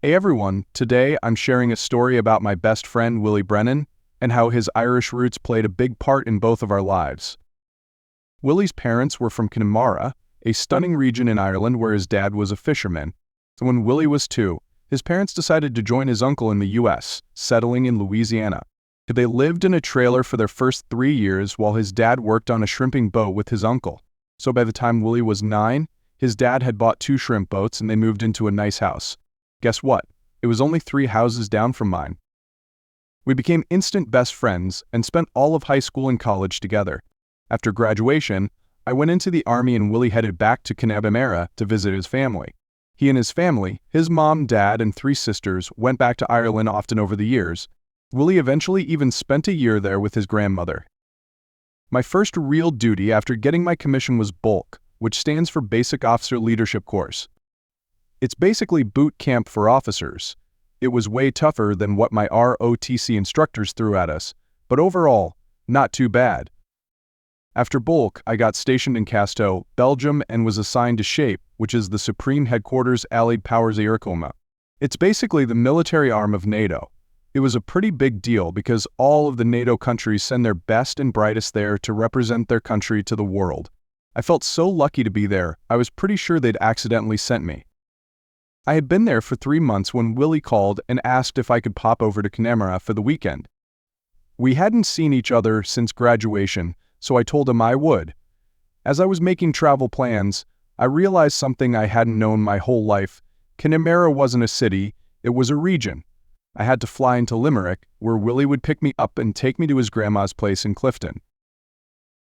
Hey everyone, today I'm sharing a story about my best friend Willie Brennan and how his Irish roots played a big part in both of our lives. Willie's parents were from Connemara, a stunning region in Ireland where his dad was a fisherman. So when Willie was 2, his parents decided to join his uncle in the US, settling in Louisiana. They lived in a trailer for their first 3 years while his dad worked on a shrimping boat with his uncle. So by the time Willie was 9, his dad had bought 2 shrimp boats and they moved into a nice house. Guess what? It was only 3 houses down from mine. We became instant best friends and spent all of high school and college together. After graduation, I went into the army and Willie headed back to Connemara to visit his family. He and his family, his mom, dad, and 3 sisters, went back to Ireland often over the years. Willie eventually even spent a year there with his grandmother. My first real duty after getting my commission was bulk, which stands for Basic Officer Leadership Course. It's basically boot camp for officers. It was way tougher than what my ROTC instructors threw at us, but overall, not too bad. After bulk, I got stationed in Casto, Belgium, and was assigned to SHAPE, which is the Supreme Headquarters Allied Powers Eircoma. It's basically the military arm of NATO. It was a pretty big deal because all of the NATO countries send their best and brightest there to represent their country to the world. I felt so lucky to be there, I was pretty sure they'd accidentally sent me. I had been there for 3 months when Willie called and asked if I could pop over to Connemara for the weekend. We hadn't seen each other since graduation, so I told him I would. As I was making travel plans, I realized something I hadn't known my whole life. Connemara wasn't a city, it was a region. I had to fly into Limerick, where Willie would pick me up and take me to his grandma's place in Clifton.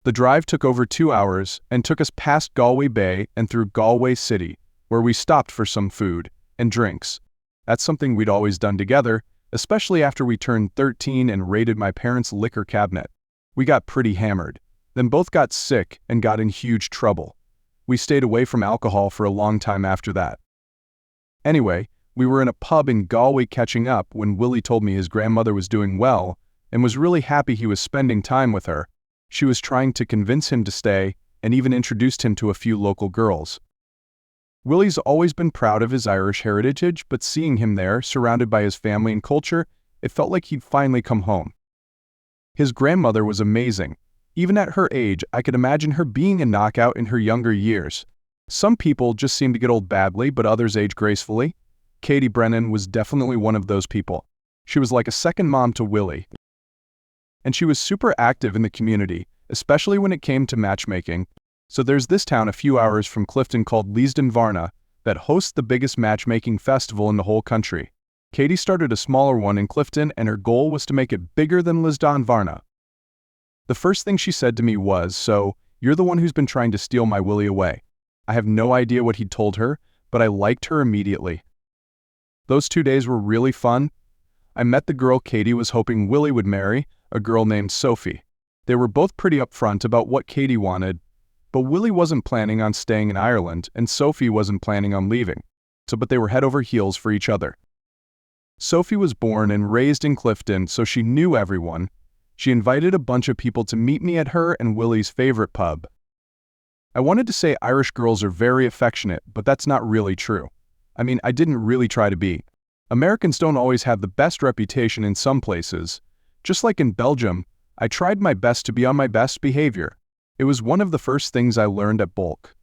The drive took over 2 hours and took us past Galway Bay and through Galway City, where we stopped for some food and drinks. That's something we'd always done together, especially after we turned 13 and raided my parents' liquor cabinet. We got pretty hammered, then both got sick and got in huge trouble. We stayed away from alcohol for a long time after that. Anyway, we were in a pub in Galway catching up when Willie told me his grandmother was doing well and was really happy he was spending time with her. She was trying to convince him to stay and even introduced him to a few local girls. Willie's always been proud of his Irish heritage, but seeing him there, surrounded by his family and culture, it felt like he'd finally come home. His grandmother was amazing. Even at her age, I could imagine her being a knockout in her younger years. Some people just seem to get old badly, but others age gracefully. Katie Brennan was definitely one of those people. She was like a second mom to Willie. And she was super active in the community, especially when it came to matchmaking. So there's this town a few hours from Clifton called Leesden Varna that hosts the biggest matchmaking festival in the whole country. Katie started a smaller one in Clifton and her goal was to make it bigger than Leesden Varna. The first thing she said to me was, "So, you're the one who's been trying to steal my Willie away." I have no idea what he'd told her, but I liked her immediately. Those 2 days were really fun. I met the girl Katie was hoping Willie would marry, a girl named Sophie. They were both pretty upfront about what Katie wanted, but Willie wasn't planning on staying in Ireland and Sophie wasn't planning on leaving. But they were head over heels for each other. Sophie was born and raised in Clifton, so she knew everyone. She invited a bunch of people to meet me at her and Willie's favorite pub. I wanted to say Irish girls are very affectionate, but that's not really true. I mean, I didn't really try to be. Americans don't always have the best reputation in some places. Just like in Belgium, I tried my best to be on my best behavior. It was one of the first things I learned at bulk.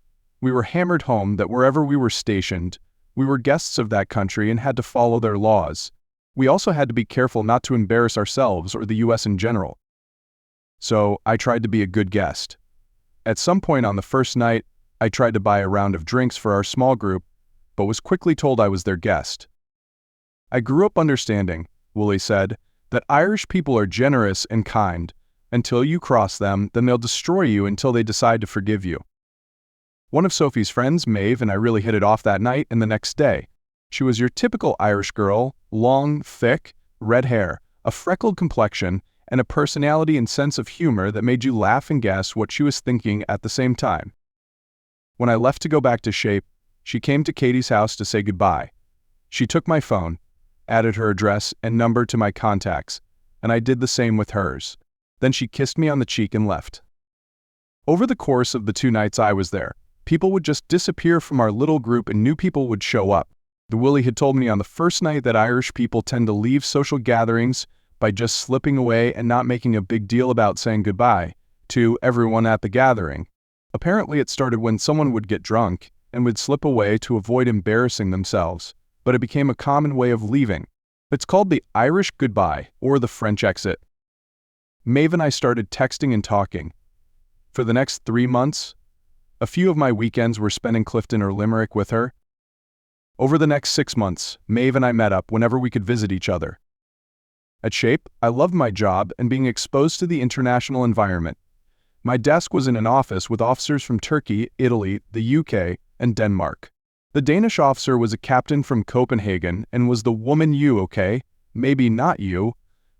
We were hammered home that wherever we were stationed, we were guests of that country and had to follow their laws. We also had to be careful not to embarrass ourselves or the US in general. So I tried to be a good guest. At some point on the first night, I tried to buy a round of drinks for our small group, but was quickly told I was their guest. I grew up understanding, Willie said, that Irish people are generous and kind. Until you cross them, then they'll destroy you until they decide to forgive you. One of Sophie's friends, Maeve, and I really hit it off that night and the next day. She was your typical Irish girl, long, thick, red hair, a freckled complexion, and a personality and sense of humor that made you laugh and guess what she was thinking at the same time. When I left to go back to SHAPE, she came to Katie's house to say goodbye. She took my phone, added her address and number to my contacts, and I did the same with hers. Then she kissed me on the cheek and left. Over the course of the 2 nights I was there, people would just disappear from our little group and new people would show up. The Willie had told me on the first night that Irish people tend to leave social gatherings by just slipping away and not making a big deal about saying goodbye to everyone at the gathering. Apparently it started when someone would get drunk and would slip away to avoid embarrassing themselves, but it became a common way of leaving. It's called the Irish goodbye or the French exit. Maeve and I started texting and talking. For the next 3 months, a few of my weekends were spent in Clifton or Limerick with her. Over the next 6 months, Maeve and I met up whenever we could visit each other. At Shape, I loved my job and being exposed to the international environment. My desk was in an office with officers from Turkey, Italy, the UK, and Denmark. The Danish officer was a captain from Copenhagen and was the woman you, okay? Maybe not you,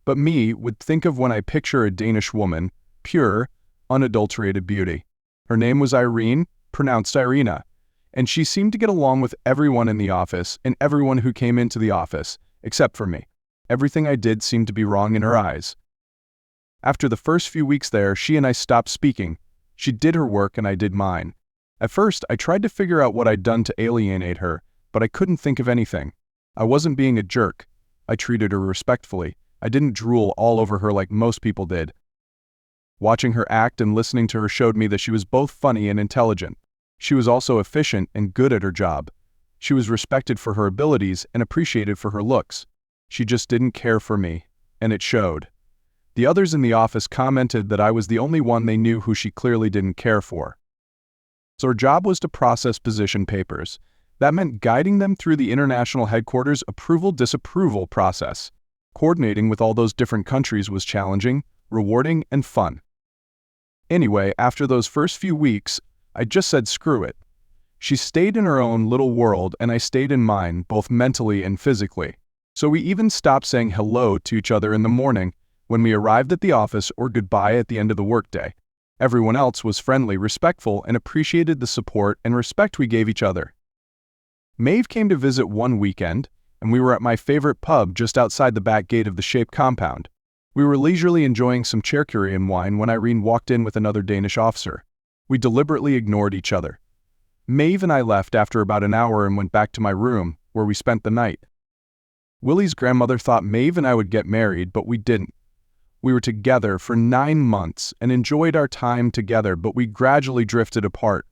but me would think of when I picture a Danish woman, pure, unadulterated beauty. Her name was Irene, pronounced Irina, and she seemed to get along with everyone in the office and everyone who came into the office, except for me. Everything I did seemed to be wrong in her eyes. After the first few weeks there, she and I stopped speaking. She did her work and I did mine. At first, I tried to figure out what I'd done to alienate her, but I couldn't think of anything. I wasn't being a jerk. I treated her respectfully. I didn't drool all over her like most people did. Watching her act and listening to her showed me that she was both funny and intelligent. She was also efficient and good at her job. She was respected for her abilities and appreciated for her looks. She just didn't care for me, and it showed. The others in the office commented that I was the only one they knew who she clearly didn't care for. So her job was to process position papers. That meant guiding them through the international headquarters approval-disapproval process. Coordinating with all those different countries was challenging, rewarding, and fun. Anyway, after those first few weeks, I just said screw it. She stayed in her own little world and I stayed in mine, both mentally and physically. So we even stopped saying hello to each other in the morning when we arrived at the office or goodbye at the end of the workday. Everyone else was friendly, respectful, and appreciated the support and respect we gave each other. Maeve came to visit one weekend, and we were at my favorite pub just outside the back gate of the Shape compound. We were leisurely enjoying some charcuterie and wine when Irene walked in with another Danish officer. We deliberately ignored each other. Maeve and I left after about an hour and went back to my room, where we spent the night. Willie's grandmother thought Maeve and I would get married, but we didn't. We were together for 9 months and enjoyed our time together, but we gradually drifted apart.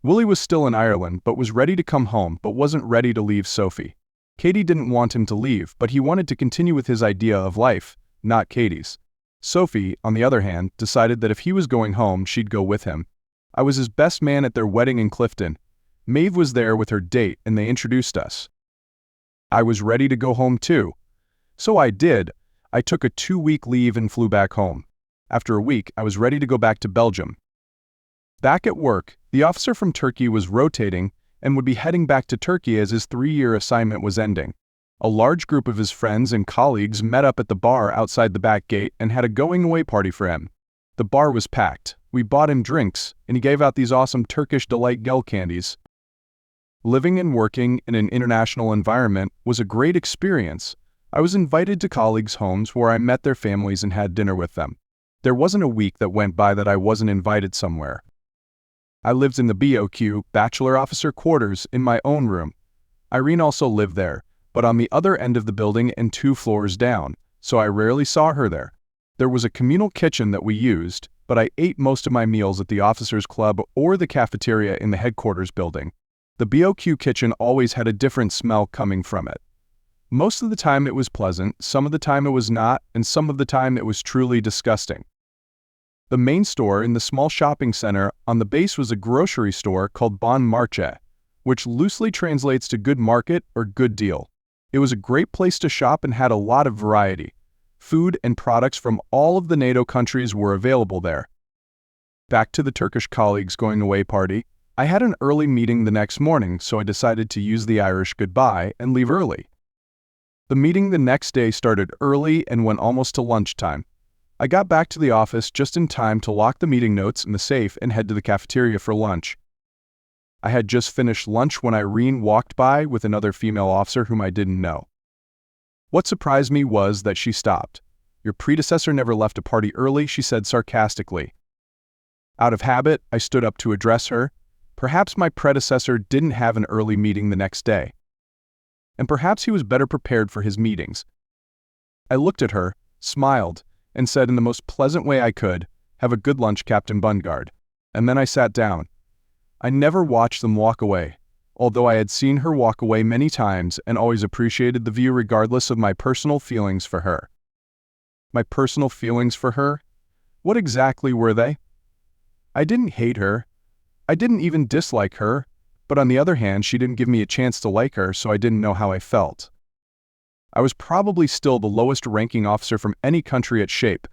Willie was still in Ireland, but was ready to come home, but wasn't ready to leave Sophie. Katie didn't want him to leave, but he wanted to continue with his idea of life, not Katie's. Sophie, on the other hand, decided that if he was going home, she'd go with him. I was his best man at their wedding in Clifton. Maeve was there with her date, and they introduced us. I was ready to go home too. So I did. I took a 2-week leave and flew back home. After a week, I was ready to go back to Belgium. Back at work, the officer from Turkey was rotating and would be heading back to Turkey as his 3-year assignment was ending. A large group of his friends and colleagues met up at the bar outside the back gate and had a going-away party for him. The bar was packed. We bought him drinks, and he gave out these awesome Turkish Delight Gel candies. Living and working in an international environment was a great experience. I was invited to colleagues' homes where I met their families and had dinner with them. There wasn't a week that went by that I wasn't invited somewhere. I lived in the BOQ, Bachelor Officer Quarters, in my own room. Irene also lived there, but on the other end of the building and 2 floors down, so I rarely saw her there. There was a communal kitchen that we used, but I ate most of my meals at the Officers Club or the cafeteria in the headquarters building. The BOQ kitchen always had a different smell coming from it. Most of the time it was pleasant, some of the time it was not, and some of the time it was truly disgusting. The main store in the small shopping center on the base was a grocery store called Bon Marché, which loosely translates to good market or good deal. It was a great place to shop and had a lot of variety. Food and products from all of the NATO countries were available there. Back to the Turkish colleagues' going-away party, I had an early meeting the next morning, so I decided to use the Irish goodbye and leave early. The meeting the next day started early and went almost to lunchtime. I got back to the office just in time to lock the meeting notes in the safe and head to the cafeteria for lunch. I had just finished lunch when Irene walked by with another female officer whom I didn't know. What surprised me was that she stopped. "Your predecessor never left a party early," she said sarcastically. Out of habit, I stood up to address her. Perhaps my predecessor didn't have an early meeting the next day. and perhaps he was better prepared for his meetings. I looked at her, smiled, and said in the most pleasant way I could, "Have a good lunch, Captain Bungard." And then I sat down. I never watched them walk away, although I had seen her walk away many times and always appreciated the view regardless of my personal feelings for her. My personal feelings for her? What exactly were they? I didn't hate her. I didn't even dislike her, but on the other hand, she didn't give me a chance to like her, so I didn't know how I felt. I was probably still the lowest-ranking officer from any country at SHAPE.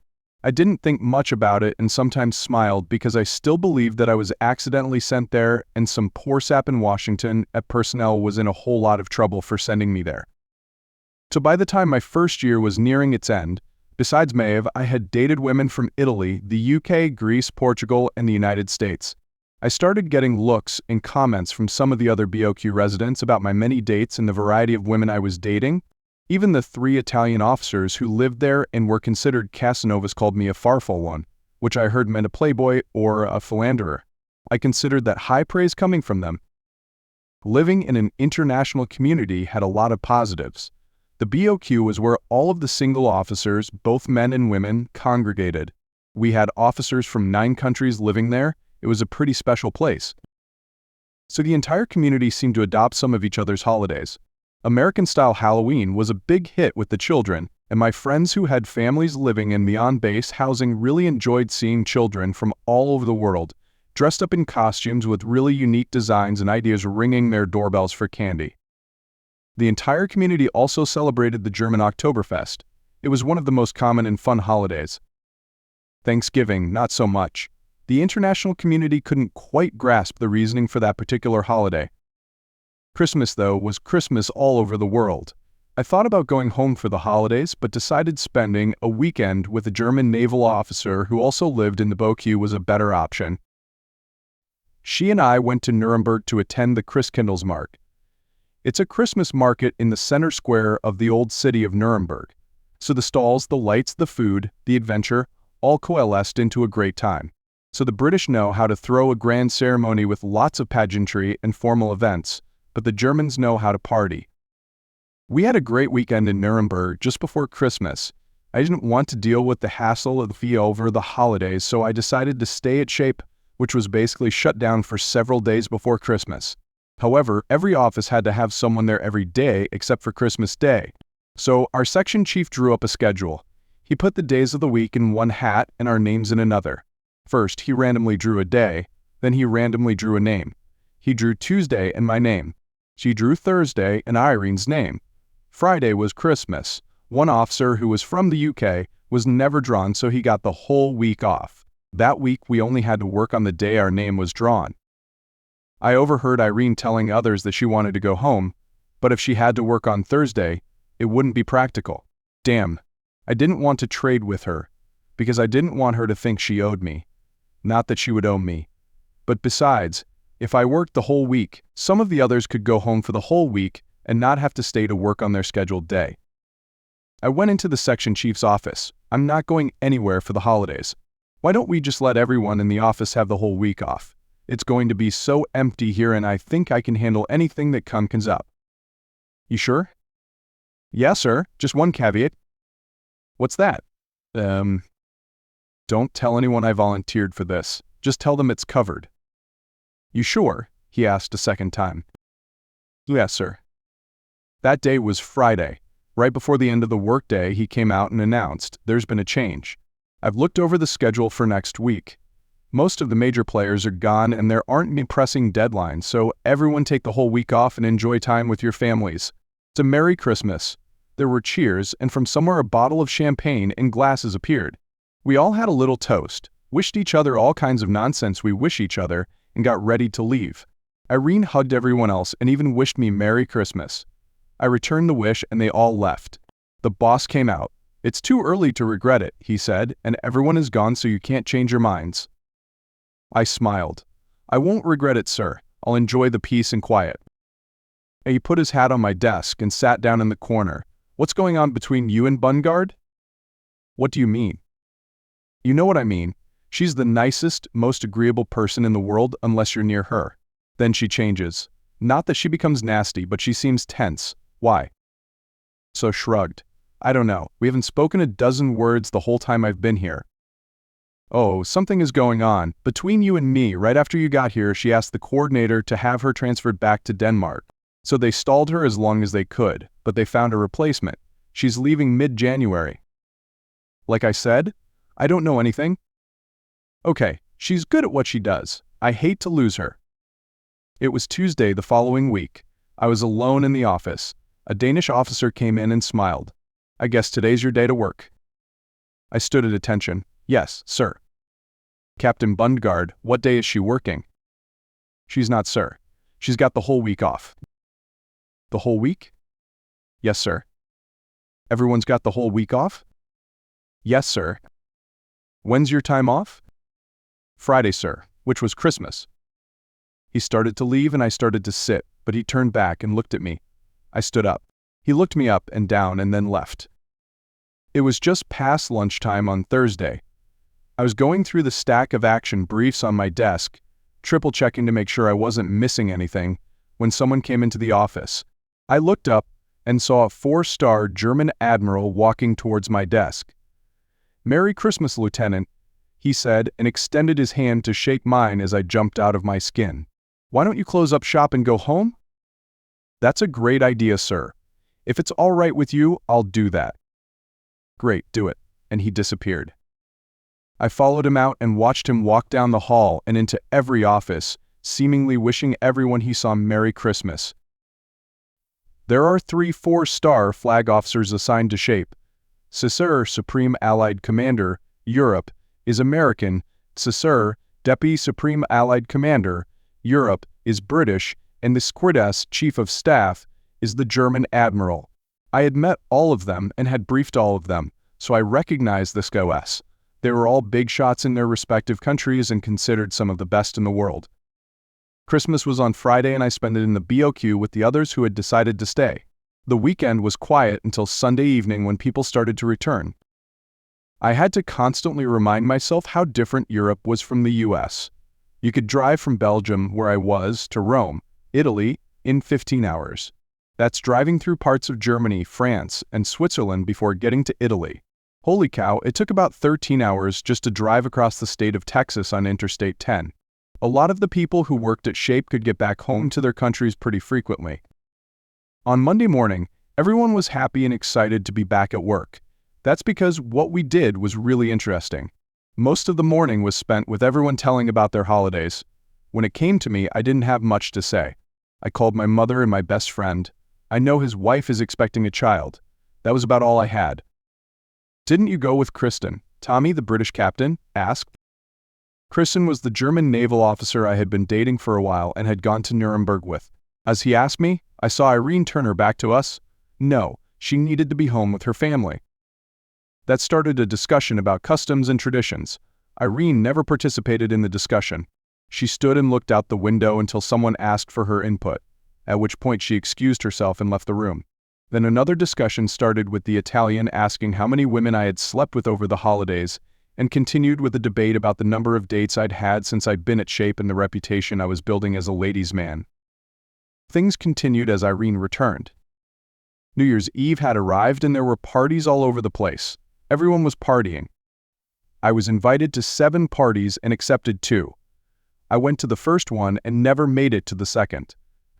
I didn't think much about it and sometimes smiled because I still believed that I was accidentally sent there and some poor sap in Washington at personnel was in a whole lot of trouble for sending me there. So by the time my first year was nearing its end, besides Maeve, I had dated women from Italy, the UK, Greece, Portugal, and the United States. I started getting looks and comments from some of the other BOQ residents about my many dates and the variety of women I was dating. Even the 3 Italian officers who lived there and were considered Casanovas called me a farful one, which I heard meant a playboy or a philanderer. I considered that high praise coming from them. Living in an international community had a lot of positives. The BOQ was where all of the single officers, both men and women, congregated. We had officers from 9 countries living there. It was a pretty special place. So the entire community seemed to adopt some of each other's holidays. American-style Halloween was a big hit with the children, and my friends who had families living in the on-base housing really enjoyed seeing children from all over the world, dressed up in costumes with really unique designs and ideas ringing their doorbells for candy. The entire community also celebrated the German Oktoberfest. It was one of the most common and fun holidays. Thanksgiving, not so much. The international community couldn't quite grasp the reasoning for that particular holiday. Christmas, though, was Christmas all over the world. I thought about going home for the holidays, but decided spending a weekend with a German naval officer who also lived in the BOQ was a better option. She and I went to Nuremberg to attend the Christkindlesmarkt. It's a Christmas market in the center square of the old city of Nuremberg. So the stalls, the lights, the food, the adventure, all coalesced into a great time. So the British know how to throw a grand ceremony with lots of pageantry and formal events, but the Germans know how to party. We had a great weekend in Nuremberg just before Christmas. I didn't want to deal with the hassle of the fee over the holidays, so I decided to stay at SHAPE, which was basically shut down for several days before Christmas. However, every office had to have someone there every day except for Christmas Day. So our section chief drew up a schedule. He put the days of the week in one hat and our names in another. First, he randomly drew a day, then he randomly drew a name. He drew Tuesday and my name. She drew Thursday and Irene's name. Friday was Christmas. One officer who was from the UK was never drawn, so he got the whole week off. That week we only had to work on the day our name was drawn. I overheard Irene telling others that she wanted to go home, but if she had to work on Thursday, it wouldn't be practical. Damn. I didn't want to trade with her, because I didn't want her to think she owed me. Not that she would owe me. But besides, if I worked the whole week, some of the others could go home for the whole week and not have to stay to work on their scheduled day. I went into the section chief's office. I'm not going anywhere for the holidays. Why don't we just let everyone in the office have the whole week off? It's going to be so empty here and I think I can handle anything that comes up. You sure? Yeah, sir. Just one caveat. What's that? Don't tell anyone I volunteered for this. Just tell them it's covered. You sure? He asked a second time. Yes, sir. That day was Friday. Right before the end of the workday, he came out and announced, "There's been a change. I've looked over the schedule for next week. Most of the major players are gone and there aren't any pressing deadlines, so everyone take the whole week off and enjoy time with your families. It's a Merry Christmas." There were cheers, and from somewhere a bottle of champagne and glasses appeared. We all had a little toast, wished each other all kinds of nonsense we wish each other, and got ready to leave. Irene hugged everyone else and even wished me Merry Christmas. I returned the wish and they all left. The boss came out. "It's too early to regret it," he said, "and everyone is gone so you can't change your minds." I smiled. "I won't regret it, sir. I'll enjoy the peace and quiet." He put his hat on my desk and sat down in the corner. "What's going on between you and Bungard?" "What do you mean?" "You know what I mean. She's the nicest, most agreeable person in the world unless you're near her. Then she changes. Not that she becomes nasty, but she seems tense. Why? So shrugged. I don't know. We haven't spoken a dozen words the whole time I've been here. Oh, something is going on. Between you and me, right after you got here, she asked the coordinator to have her transferred back to Denmark. So they stalled her as long as they could, but they found a replacement. She's leaving mid-January. Like I said, I don't know anything. Okay, she's good at what she does. I hate to lose her. It was Tuesday the following week. I was alone in the office. A Danish officer came in and smiled. I guess today's your day to work. I stood at attention. Yes, sir. Captain Bundgaard, what day is she working? She's not, sir. She's got the whole week off. The whole week? Yes, sir. Everyone's got the whole week off? Yes, sir. When's your time off? Friday, sir, which was Christmas. He started to leave and I started to sit, but he turned back and looked at me. I stood up. He looked me up and down and then left. It was just past lunchtime on Thursday. I was going through the stack of action briefs on my desk, triple-checking to make sure I wasn't missing anything, when someone came into the office. I looked up and saw a 4-star German admiral walking towards my desk. "Merry Christmas, Lieutenant," he said and extended his hand to shake mine as I jumped out of my skin. "Why don't you close up shop and go home?" "That's a great idea, sir. If it's all right with you, I'll do that." "Great, do it," and he disappeared. I followed him out and watched him walk down the hall and into every office, seemingly wishing everyone he saw Merry Christmas. There are 3 4-star flag officers assigned to SHAPE. Sir, Supreme Allied Commander, Europe, is American. Sir, Deputy Supreme Allied Commander, Europe, is British, and the Squirdas Chief of Staff is the German Admiral. I had met all of them and had briefed all of them, so I recognized the SCOS. They were all big shots in their respective countries and considered some of the best in the world. Christmas was on Friday and I spent it in the BOQ with the others who had decided to stay. The weekend was quiet until Sunday evening when people started to return. I had to constantly remind myself how different Europe was from the US. You could drive from Belgium, where I was, to Rome, Italy, in 15 hours. That's driving through parts of Germany, France, and Switzerland before getting to Italy. Holy cow, it took about 13 hours just to drive across the state of Texas on Interstate 10. A lot of the people who worked at SHAPE could get back home to their countries pretty frequently. On Monday morning, everyone was happy and excited to be back at work. That's because what we did was really interesting. Most of the morning was spent with everyone telling about their holidays. When it came to me, I didn't have much to say. I called my mother and my best friend. I know his wife is expecting a child. That was about all I had. "Didn't you go with Kristen?" Tommy, the British captain, asked. Kristen was the German naval officer I had been dating for a while and had gone to Nuremberg with. As he asked me, I saw Irene turn her back to us. No, she needed to be home with her family. That started a discussion about customs and traditions. Irene never participated in the discussion. She stood and looked out the window until someone asked for her input, at which point she excused herself and left the room. Then another discussion started with the Italian asking how many women I had slept with over the holidays, and continued with a debate about the number of dates I'd had since I'd been at SHAPE and the reputation I was building as a ladies' man. Things continued as Irene returned. New Year's Eve had arrived and there were parties all over the place. Everyone was partying. I was invited to 7 parties and accepted 2. I went to the first one and never made it to the second.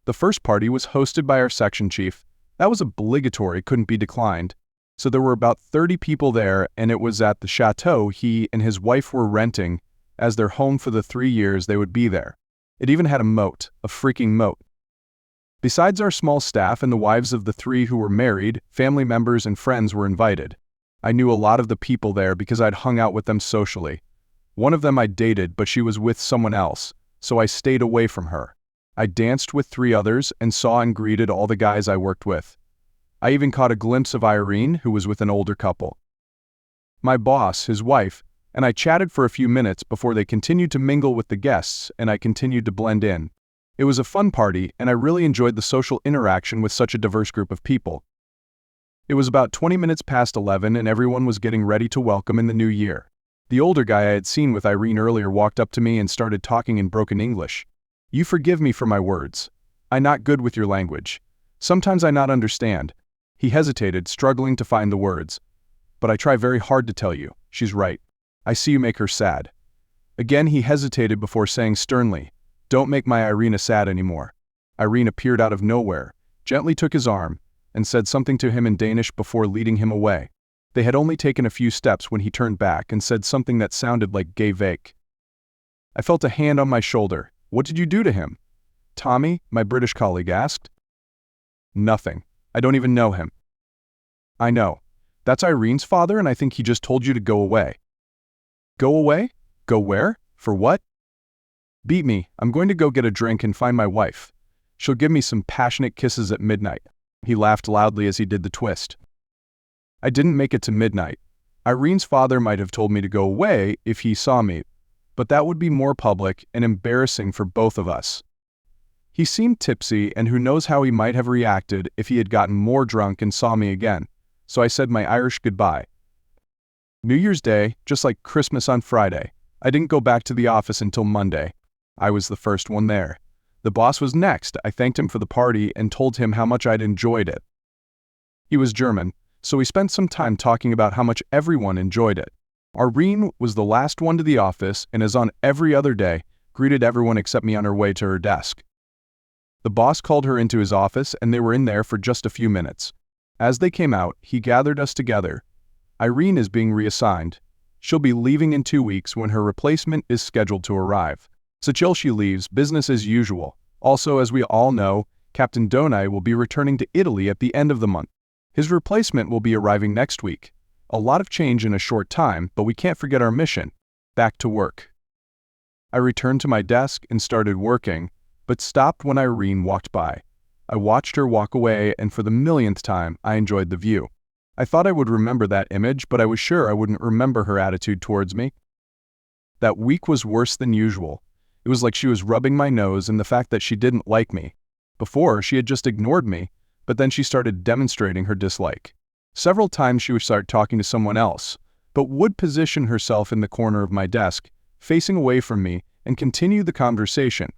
The first party was hosted by our section chief. That was obligatory, couldn't be declined. So there were about 30 people there, and it was at the chateau he and his wife were renting as their home for the 3 years they would be there. It even had a moat, a freaking moat. Besides our small staff and the wives of the 3 who were married, family members and friends were invited. I knew a lot of the people there because I'd hung out with them socially. One of them I dated, but she was with someone else, so I stayed away from her. I danced with 3 others and saw and greeted all the guys I worked with. I even caught a glimpse of Irene, who was with an older couple. My boss, his wife, and I chatted for a few minutes before they continued to mingle with the guests and I continued to blend in. It was a fun party and I really enjoyed the social interaction with such a diverse group of people. It was about 20 minutes past 11 and everyone was getting ready to welcome in the new year. The older guy I had seen with Irene earlier walked up to me and started talking in broken English. "You forgive me for my words. I'm not good with your language. Sometimes I not understand. He hesitated, struggling to find the words. But I try very hard to tell you. She's right. I see you make her sad. Again he hesitated before saying sternly, "Don't make my Irina sad anymore." Irene appeared out of nowhere, gently took his arm, and said something to him in Danish before leading him away. They had only taken a few steps when he turned back and said something that sounded like "gay vake." I felt a hand on my shoulder. "What did you do to him?" Tommy, my British colleague, asked. "Nothing. I don't even know him." "I know. That's Irene's father, and I think he just told you to go away." "Go away? Go where? For what?" "Beat me. I'm going to go get a drink and find my wife. She'll give me some passionate kisses at midnight." He laughed loudly as he did the twist. I didn't make it to midnight. Irene's father might have told me to go away if he saw me, but that would be more public and embarrassing for both of us. He seemed tipsy, and who knows how he might have reacted if he had gotten more drunk and saw me again, so I said my Irish goodbye. New Year's Day, just like Christmas on Friday, I didn't go back to the office until Monday. I was the first one there. The boss was next. I thanked him for the party and told him how much I'd enjoyed it. He was German, so we spent some time talking about how much everyone enjoyed it. Irene was the last one to the office and, as on every other day, greeted everyone except me on her way to her desk. The boss called her into his office and they were in there for just a few minutes. As they came out, he gathered us together. Irene is being reassigned. She'll be leaving in 2 weeks when her replacement is scheduled to arrive. So till she leaves, business as usual. Also, as we all know, Captain Donai will be returning to Italy at the end of the month. His replacement will be arriving next week. A lot of change in a short time, but we can't forget our mission. Back to work. I returned to my desk and started working, but stopped when Irene walked by. I watched her walk away, and for the millionth time, I enjoyed the view. I thought I would remember that image, but I was sure I wouldn't remember her attitude towards me. That week was worse than usual. It was like she was rubbing my nose in the fact that she didn't like me. Before, she had just ignored me, but then she started demonstrating her dislike. Several times she would start talking to someone else, but would position herself in the corner of my desk, facing away from me, and continue the conversation.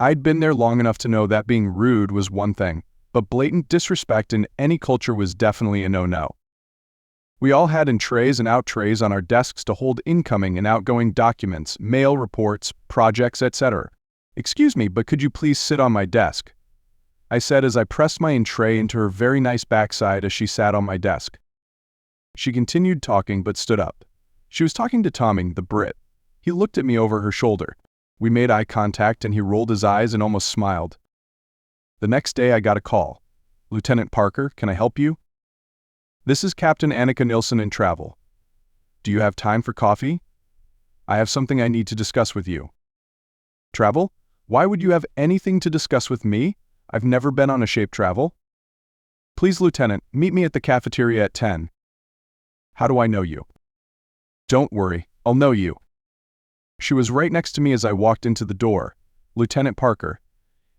I'd been there long enough to know that being rude was one thing, but blatant disrespect in any culture was definitely a no-no. We all had in trays and out trays on our desks to hold incoming and outgoing documents, mail reports, projects, etc. "Excuse me, but could you please sit on my desk?" I said as I pressed my in tray into her very nice backside as she sat on my desk. She continued talking but stood up. She was talking to Tommy, the Brit. He looked at me over her shoulder. We made eye contact and he rolled his eyes and almost smiled. The next day I got a call. "Lieutenant Parker, can I help you?" "This is Captain Annika Nilsson in travel. Do you have time for coffee? I have something I need to discuss with you." "Travel? Why would you have anything to discuss with me? I've never been on a shape travel." "Please, Lieutenant, meet me at the cafeteria at 10. "How do I know you?" "Don't worry, I'll know you." She was right next to me as I walked into the door. "Lieutenant Parker."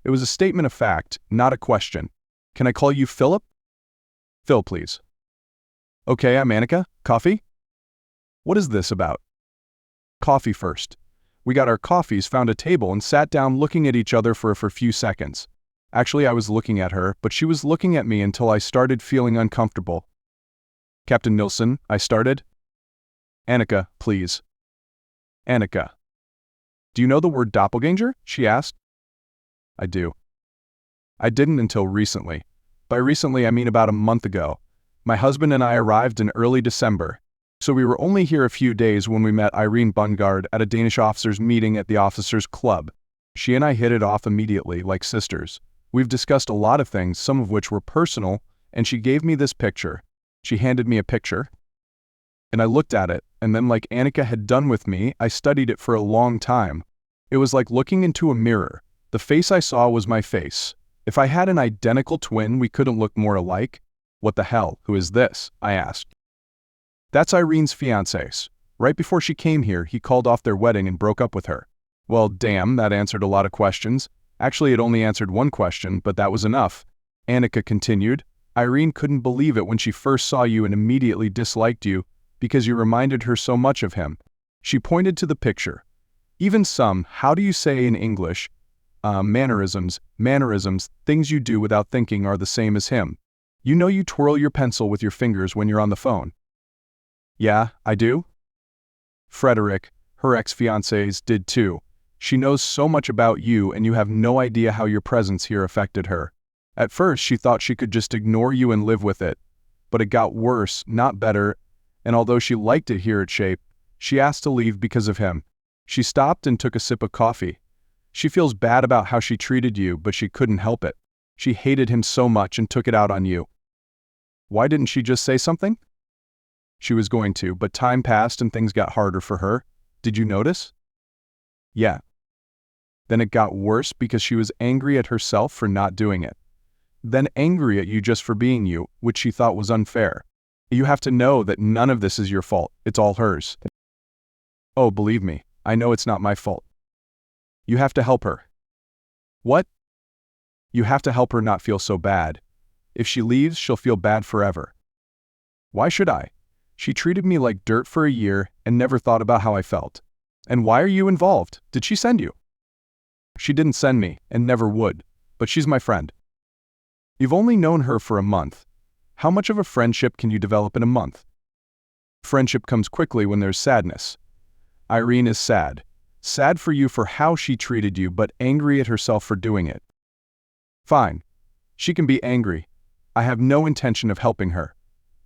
It was a statement of fact, not a question. "Can I call you Philip?" "Phil, please." "Okay, I'm Annika. Coffee?" "What is this about?" "Coffee first." We got our coffees, found a table, and sat down looking at each other for a few seconds. Actually, I was looking at her, but she was looking at me until I started feeling uncomfortable. "Captain Nilsson," I started. "Annika, please." "Annika." "Do you know the word doppelganger?" she asked. "I do." I didn't until recently. By recently, I mean about a month ago. My husband and I arrived in early December, so we were only here a few days when we met Irene Bungard at a Danish officers' meeting at the officers' club. She and I hit it off immediately, like sisters. We've discussed a lot of things, some of which were personal, and she gave me this picture. She handed me a picture, and I looked at it, and then, like Annika had done with me, I studied it for a long time. It was like looking into a mirror. The face I saw was my face. If I had an identical twin, we couldn't look more alike. "What the hell? Who is this?" I asked. "That's Irene's fiancé. Right before she came here, he called off their wedding and broke up with her." Well, damn, that answered a lot of questions. Actually, it only answered one question, but that was enough. Annika continued. "Irene couldn't believe it when she first saw you and immediately disliked you because you reminded her so much of him." She pointed to the picture. "Even some, how do you say in English, Mannerisms, things you do without thinking are the same as him. You know you twirl your pencil with your fingers when you're on the phone. Yeah, I do? Frederick, her ex-fiancés, did too. She knows so much about you and you have no idea how your presence here affected her. At first she thought she could just ignore you and live with it. But it got worse, not better, and although she liked it here at Shape, she asked to leave because of him. She stopped and took a sip of coffee. She feels bad about how she treated you, but she couldn't help it. She hated him so much and took it out on you. Why didn't she just say something? She was going to, but time passed and things got harder for her. Did you notice? Yeah. Then it got worse because she was angry at herself for not doing it. Then angry at you just for being you, which she thought was unfair. You have to know that none of this is your fault. It's all hers. Oh, believe me, I know it's not my fault. You have to help her. What? You have to help her not feel so bad. If she leaves, she'll feel bad forever. Why should I? She treated me like dirt for a year and never thought about how I felt. And why are you involved? Did she send you? She didn't send me, and never would, but she's my friend. You've only known her for a month. How much of a friendship can you develop in a month? Friendship comes quickly when there's sadness. Irene is sad. Sad for you for how she treated you, but angry at herself for doing it. Fine. She can be angry. I have no intention of helping her.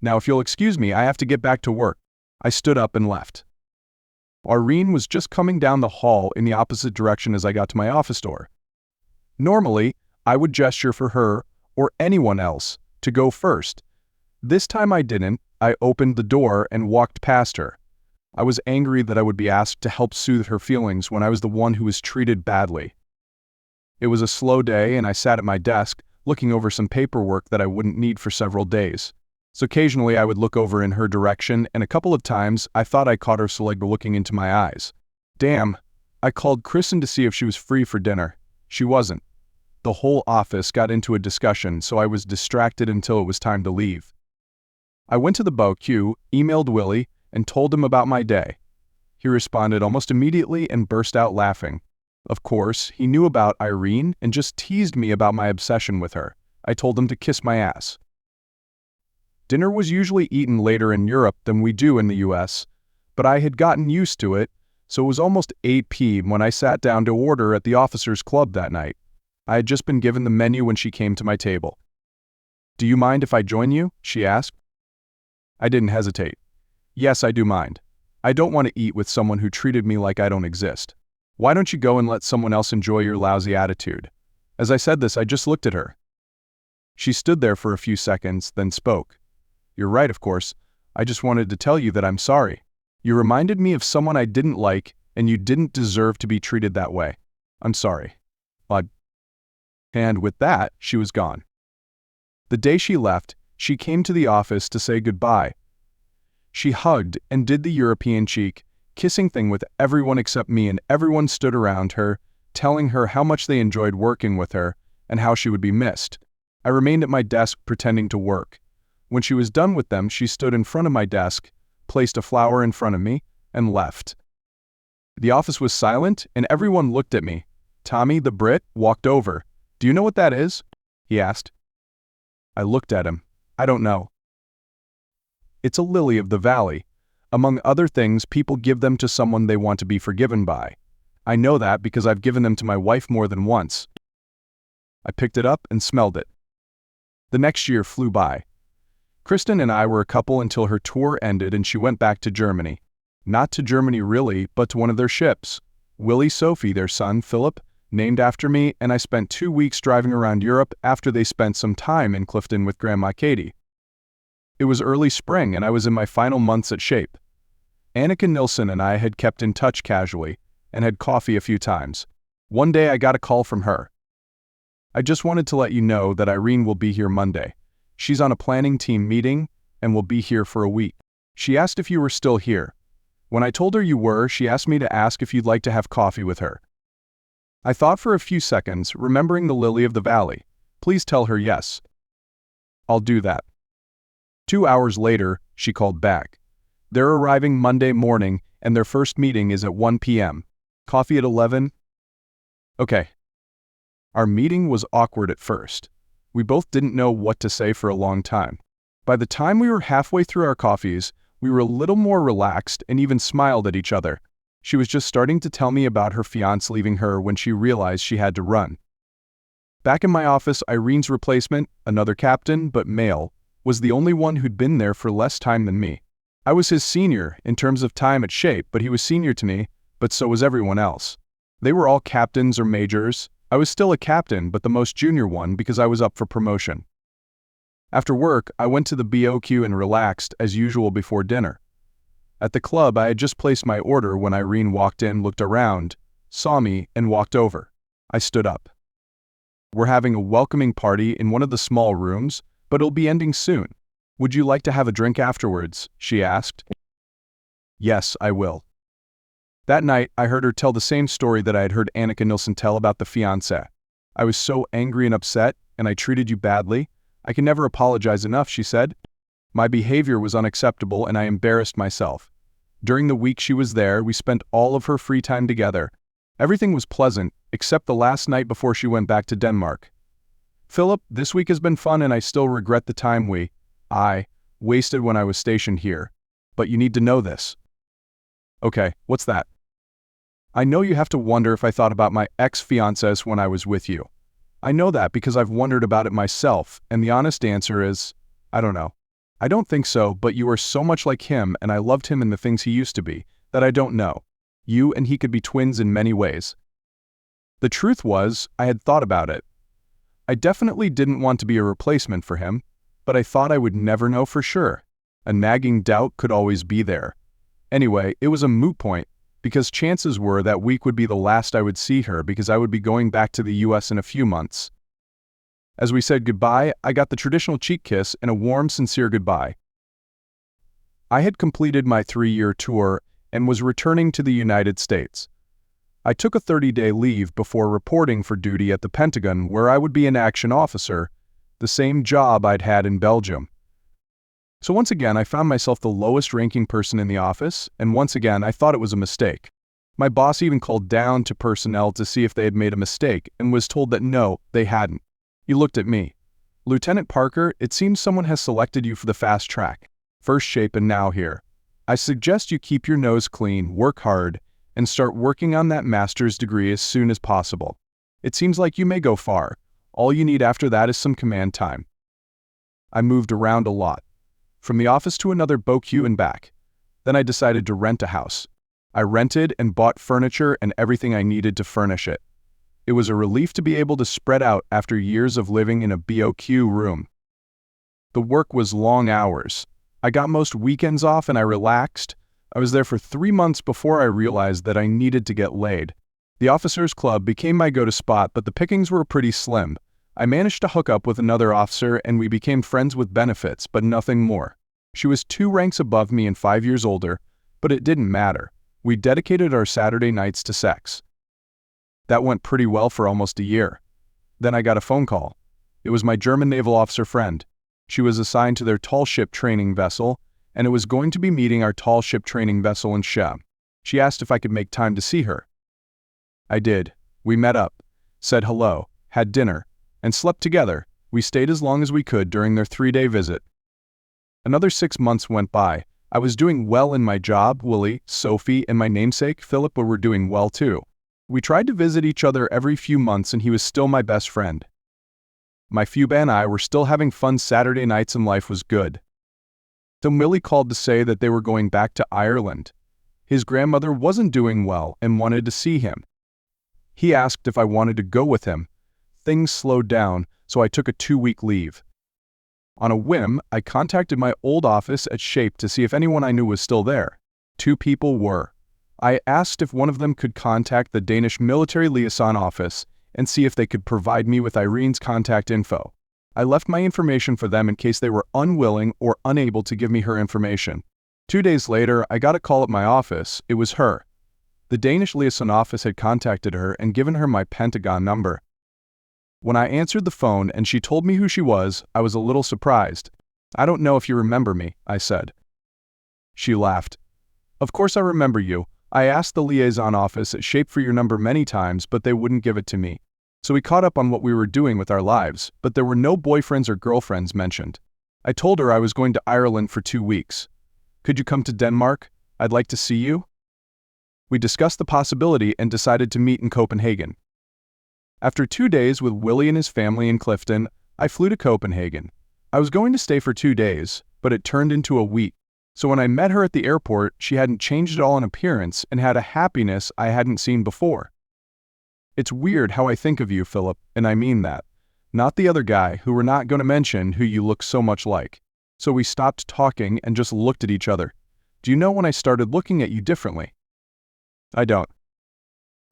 Now if you'll excuse me, I have to get back to work. I stood up and left. Irene was just coming down the hall in the opposite direction as I got to my office door. Normally, I would gesture for her, or anyone else, to go first. This time I didn't. I opened the door and walked past her. I was angry that I would be asked to help soothe her feelings when I was the one who was treated badly. It was a slow day and I sat at my desk, looking over some paperwork that I wouldn't need for several days. So occasionally I would look over in her direction, and a couple of times I thought I caught her looking into my eyes. Damn. I called Kristen to see if she was free for dinner. She wasn't. The whole office got into a discussion, so I was distracted until it was time to leave. I went to the BOQ, emailed Willie, and told him about my day. He responded almost immediately and burst out laughing. Of course, he knew about Irene and just teased me about my obsession with her. I told him to kiss my ass. Dinner was usually eaten later in Europe than we do in the US, but I had gotten used to it, so it was almost 8 p.m. when I sat down to order at the officers' club that night. I had just been given the menu when she came to my table. Do you mind if I join you? She asked. I didn't hesitate. Yes, I do mind. I don't want to eat with someone who treated me like I don't exist. Why don't you go and let someone else enjoy your lousy attitude? As I said this, I just looked at her. She stood there for a few seconds, then spoke. You're right, of course. I just wanted to tell you that I'm sorry. You reminded me of someone I didn't like, and you didn't deserve to be treated that way. I'm sorry. And with that, she was gone. The day she left, she came to the office to say goodbye. She hugged and did the European cheek, kissing thing with everyone except me, and everyone stood around her, telling her how much they enjoyed working with her and how she would be missed. I remained at my desk pretending to work. When she was done with them, she stood in front of my desk, placed a flower in front of me, and left. The office was silent, and everyone looked at me. Tommy, the Brit, walked over. Do you know what that is? He asked. I looked at him. I don't know. It's a lily of the valley. Among other things, people give them to someone they want to be forgiven by. I know that because I've given them to my wife more than once. I picked it up and smelled it. The next year flew by. Kristen and I were a couple until her tour ended and she went back to Germany. Not to Germany really, but to one of their ships. Willie Sophie, their son, Philip, named after me, and I spent 2 weeks driving around Europe after they spent some time in Clifton with Grandma Katie. It was early spring and I was in my final months at Shape. Annika Nilsson and I had kept in touch casually and had coffee a few times. One day I got a call from her. I just wanted to let you know that Irene will be here Monday. She's on a planning team meeting and will be here for a week. She asked if you were still here. When I told her you were, she asked me to ask if you'd like to have coffee with her. I thought for a few seconds, remembering the lily of the valley. Please tell her yes. I'll do that. 2 hours later, she called back. They're arriving Monday morning and their first meeting is at 1 p.m. Coffee at 11? Okay. Our meeting was awkward at first. We both didn't know what to say for a long time. By the time we were halfway through our coffees, we were a little more relaxed and even smiled at each other. She was just starting to tell me about her fiancé leaving her when she realized she had to run. Back in my office, Irene's replacement, another captain, but male, was the only one who'd been there for less time than me. I was his senior in terms of time at Shape, but he was senior to me, but so was everyone else. They were all captains or majors. I was still a captain, but the most junior one because I was up for promotion. After work, I went to the BOQ and relaxed as usual before dinner. At the club, I had just placed my order when Irene walked in, looked around, saw me, and walked over. I stood up. "We're having a welcoming party in one of the small rooms, but it'll be ending soon. Would you like to have a drink afterwards?" she asked. "Yes, I will." That night, I heard her tell the same story that I had heard Annika Nilsson tell about the fiancé. "I was so angry and upset, and I treated you badly. I can never apologize enough," she said. "My behavior was unacceptable and I embarrassed myself. During the week she was there, we spent all of her free time together. Everything was pleasant, except the last night before she went back to Denmark. Philip, this week has been fun and I still regret the time I wasted when I was stationed here. But you need to know this." "Okay, what's that?" "I know you have to wonder if I thought about my ex-fiancés when I was with you. I know that because I've wondered about it myself, and the honest answer is, I don't know. I don't think so, but you are so much like him and I loved him in the things he used to be, that I don't know. You and he could be twins in many ways." The truth was, I had thought about it. I definitely didn't want to be a replacement for him, but I thought I would never know for sure. A nagging doubt could always be there. Anyway, it was a moot point, because chances were that week would be the last I would see her because I would be going back to the US in a few months. As we said goodbye, I got the traditional cheek kiss and a warm, sincere goodbye. I had completed my 3-year tour and was returning to the United States. I took a 30-day leave before reporting for duty at the Pentagon, where I would be an action officer, the same job I'd had in Belgium. So once again, I found myself the lowest-ranking person in the office, and once again, I thought it was a mistake. My boss even called down to personnel to see if they had made a mistake and was told that no, they hadn't. He looked at me. "Lieutenant Parker, it seems someone has selected you for the fast track. First Shape and now here. I suggest you keep your nose clean, work hard, and start working on that master's degree as soon as possible. It seems like you may go far. All you need after that is some command time." I moved around a lot, from the office to another BOQ and back. Then I decided to rent a house. I rented and bought furniture and everything I needed to furnish it. It was a relief to be able to spread out after years of living in a BOQ room. The work was long hours. I got most weekends off and I relaxed. I was there for 3 months before I realized that I needed to get laid. The Officers Club became my go-to spot, but the pickings were pretty slim. I managed to hook up with another officer and we became friends with benefits, but nothing more. She was 2 ranks above me and 5 years older, but it didn't matter. We dedicated our Saturday nights to sex. That went pretty well for almost a year. Then I got a phone call. It was my German naval officer friend. She was assigned to their tall ship training vessel, and it was going to be meeting our tall ship training vessel in Shem. She asked if I could make time to see her. I did. We met up, said hello, had dinner, and slept together. We stayed as long as we could during their 3-day visit. Another 6 months went by. I was doing well in my job. Willie, Sophie, and my namesake, Philip, were doing well too. We tried to visit each other every few months and he was still my best friend. My Fuba and I were still having fun Saturday nights and life was good. Then Willie called to say that they were going back to Ireland. His grandmother wasn't doing well and wanted to see him. He asked if I wanted to go with him. Things slowed down, so I took a 2-week leave. On a whim, I contacted my old office at Shape to see if anyone I knew was still there. 2 people were. I asked if one of them could contact the Danish military liaison office and see if they could provide me with Irene's contact info. I left my information for them in case they were unwilling or unable to give me her information. 2 days later, I got a call at my office. It was her. The Danish liaison office had contacted her and given her my Pentagon number. When I answered the phone and she told me who she was, I was a little surprised. "I don't know if you remember me," I said. She laughed. "Of course I remember you. I asked the liaison office at Shape for your number many times, but they wouldn't give it to me. So we caught up on what we were doing with our lives, but there were no boyfriends or girlfriends mentioned. I told her I was going to Ireland for 2 weeks. Could you come to Denmark? I'd like to see you. We discussed the possibility and decided to meet in Copenhagen. After 2 days with Willie and his family in Clifton, I flew to Copenhagen. I was going to stay for 2 days, but it turned into a week. So when I met her at the airport, she hadn't changed at all in appearance and had a happiness I hadn't seen before. It's weird how I think of you, Philip, and I mean that. Not the other guy who we're not going to mention who you look so much like. So we stopped talking and just looked at each other. Do you know when I started looking at you differently? I don't.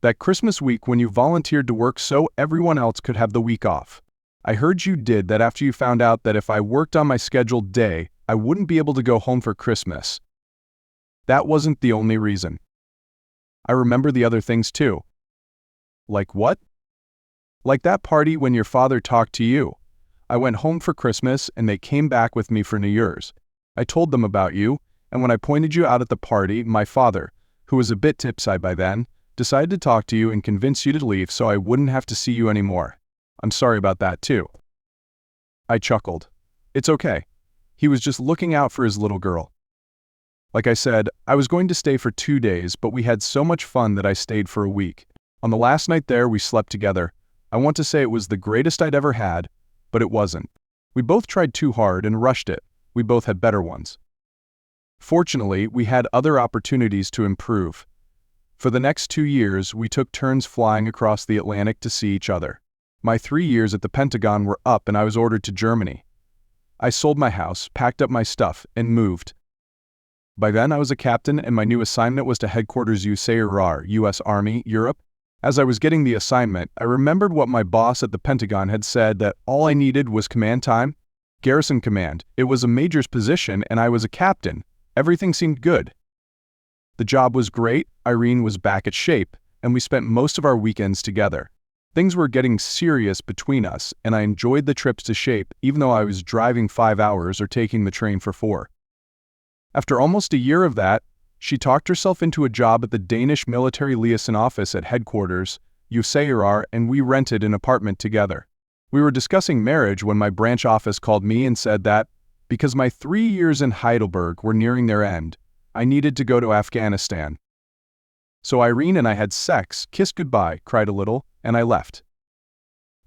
That Christmas week when you volunteered to work so everyone else could have the week off. I heard you did that after you found out that if I worked on my scheduled day, I wouldn't be able to go home for Christmas. That wasn't the only reason. I remember the other things too. Like what? Like that party when your father talked to you. I went home for Christmas and they came back with me for New Year's. I told them about you, and when I pointed you out at the party, my father, who was a bit tipsy by then, decided to talk to you and convince you to leave so I wouldn't have to see you anymore. I'm sorry about that too. I chuckled. It's okay. He was just looking out for his little girl. Like I said, I was going to stay for 2 days, but we had so much fun that I stayed for a week. On the last night there, we slept together. I want to say it was the greatest I'd ever had, but it wasn't. We both tried too hard and rushed it. We both had better ones. Fortunately, we had other opportunities to improve. For the next 2 years, we took turns flying across the Atlantic to see each other. My 3 years at the Pentagon were up and I was ordered to Germany. I sold my house, packed up my stuff, and moved. By then I was a captain and my new assignment was to Headquarters AICHI, U.S. Army, Europe. As I was getting the assignment, I remembered what my boss at the Pentagon had said, that all I needed was command time. Garrison command. It was a major's position and I was a captain. Everything seemed good. The job was great, Irene was back at shape, and we spent most of our weekends together. Things were getting serious between us, and I enjoyed the trips to shape even though I was driving 5 hours or taking the train for 4. After almost a year of that, she talked herself into a job at the Danish military liaison office at Headquarters, AICHI, and we rented an apartment together. We were discussing marriage when my branch office called me and said that, because my 3 years in Heidelberg were nearing their end, I needed to go to Afghanistan. So Irene and I had sex, kissed goodbye, cried a little, and I left.